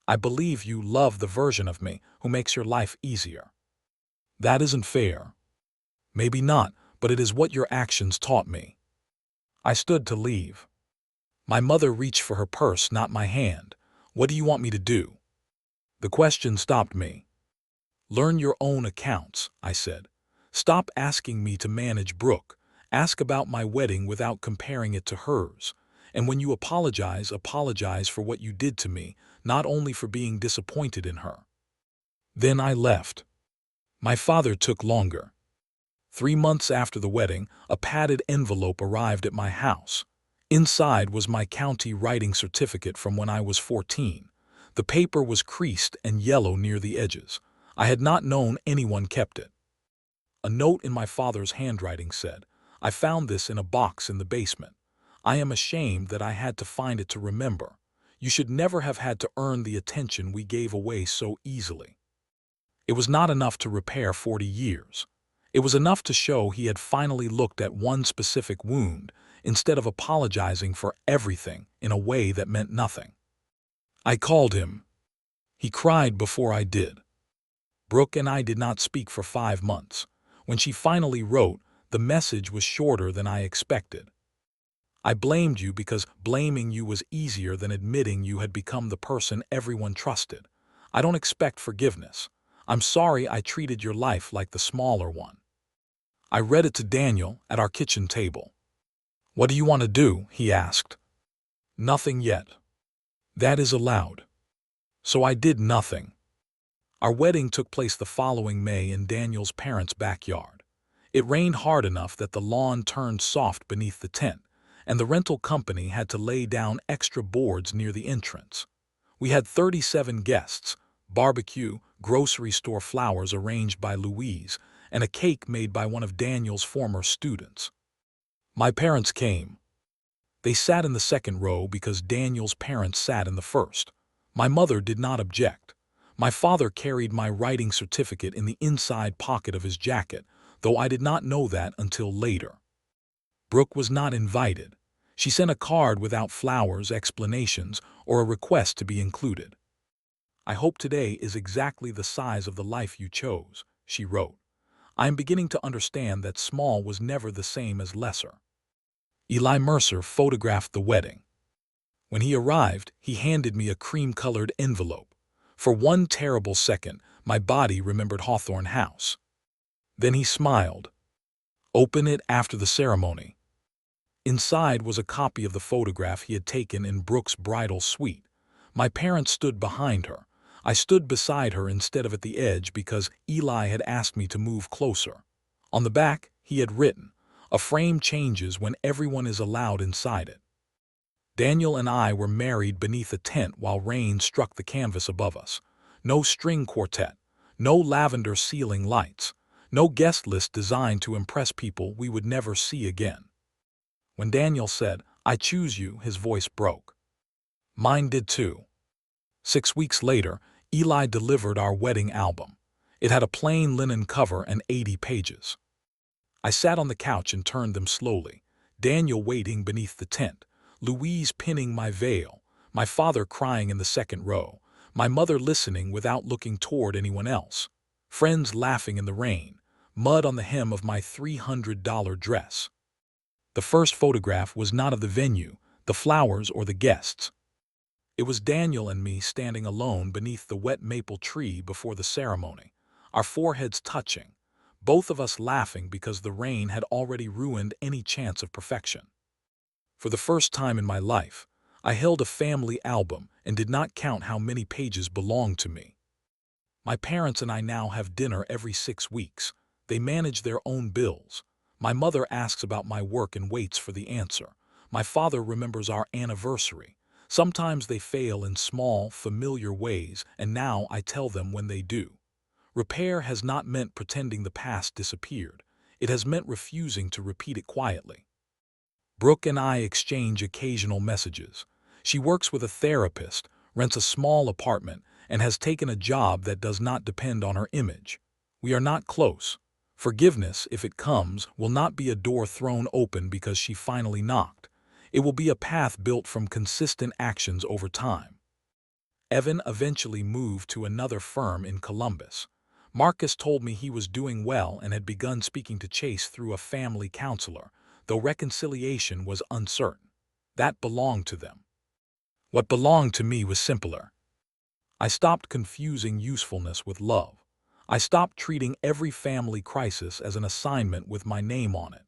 I believe you love the version of me who makes your life easier. That isn't fair. Maybe not, but it is what your actions taught me. I stood to leave. My mother reached for her purse, not my hand. What do you want me to do? The question stopped me. Learn your own accounts, I said. Stop asking me to manage Brooke. Ask about my wedding without comparing it to hers. And when you apologize, apologize for what you did to me, not only for being disappointed in her. Then I left. My father took longer. 3 months after the wedding, a padded envelope arrived at my house. Inside was my county writing certificate from when I was 14. The paper was creased and yellow near the edges. I had not known anyone kept it. A note in my father's handwriting said, I found this in a box in the basement. I am ashamed that I had to find it to remember. You should never have had to earn the attention we gave away so easily. It was not enough to repair 40 years. It was enough to show he had finally looked at one specific wound instead of apologizing for everything in a way that meant nothing. I called him. He cried before I did. Brooke and I did not speak for 5 months. When she finally wrote, the message was shorter than I expected. I blamed you because blaming you was easier than admitting you had become the person everyone trusted. I don't expect forgiveness. I'm sorry I treated your life like the smaller one. I read it to Daniel at our kitchen table. What do you want to do? He asked. Nothing yet. That is allowed. So I did nothing. Our wedding took place the following May in Daniel's parents' backyard. It rained hard enough that the lawn turned soft beneath the tent, and the rental company had to lay down extra boards near the entrance. We had 37 guests, barbecue, grocery store flowers arranged by Louise, and a cake made by one of Daniel's former students. My parents came. They sat in the second row because Daniel's parents sat in the first. My mother did not object. My father carried my writing certificate in the inside pocket of his jacket, though I did not know that until later. Brooke was not invited. She sent a card without flowers, explanations, or a request to be included. "I hope today is exactly the size of the life you chose," she wrote. "I am beginning to understand that small was never the same as lesser." Eli Mercer photographed the wedding. When he arrived, he handed me a cream-colored envelope. For one terrible second, my body remembered Hawthorne House. Then he smiled. "Open it after the ceremony." Inside was a copy of the photograph he had taken in Brooke's bridal suite. My parents stood behind her. I stood beside her instead of at the edge because Eli had asked me to move closer. On the back, he had written, "A frame changes when everyone is allowed inside it." Daniel and I were married beneath a tent while rain struck the canvas above us. No string quartet, no lavender ceiling lights, no guest list designed to impress people we would never see again. When Daniel said, "I choose you," his voice broke. Mine did too. 6 weeks later, Eli delivered our wedding album. It had a plain linen cover and 80 pages. I sat on the couch and turned them slowly, Daniel waiting beneath the tent, Louise pinning my veil, my father crying in the second row, my mother listening without looking toward anyone else, friends laughing in the rain, mud on the hem of my $300 dress. The first photograph was not of the venue, the flowers, or the guests. It was Daniel and me standing alone beneath the wet maple tree before the ceremony, our foreheads touching, both of us laughing because the rain had already ruined any chance of perfection. For the first time in my life, I held a family album and did not count how many pages belonged to me. My parents and I now have dinner every 6 weeks. They manage their own bills. My mother asks about my work and waits for the answer. My father remembers our anniversary. Sometimes they fail in small, familiar ways, and now I tell them when they do. Repair has not meant pretending the past disappeared. It has meant refusing to repeat it quietly. Brooke and I exchange occasional messages. She works with a therapist, rents a small apartment, and has taken a job that does not depend on her image. We are not close. Forgiveness, if it comes, will not be a door thrown open because she finally knocked. It will be a path built from consistent actions over time. Evan eventually moved to another firm in Columbus. Marcus told me he was doing well and had begun speaking to Chase through a family counselor, though reconciliation was uncertain. That belonged to them. What belonged to me was simpler. I stopped confusing usefulness with love. I stopped treating every family crisis as an assignment with my name on it.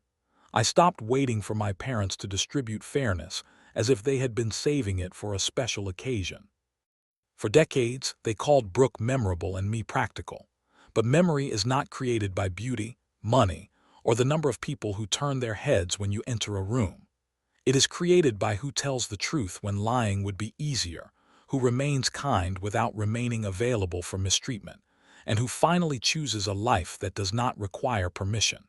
I stopped waiting for my parents to distribute fairness as if they had been saving it for a special occasion. For decades, they called Brooke memorable and me practical. But memory is not created by beauty, money, or the number of people who turn their heads when you enter a room. It is created by who tells the truth when lying would be easier, who remains kind without remaining available for mistreatment, and who finally chooses a life that does not require permission.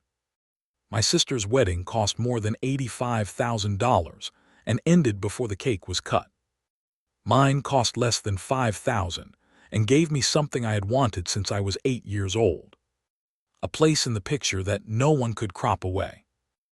My sister's wedding cost more than $85,000 and ended before the cake was cut. Mine cost less than $5,000 and gave me something I had wanted since I was 8 years old. A place in the picture that no one could crop away.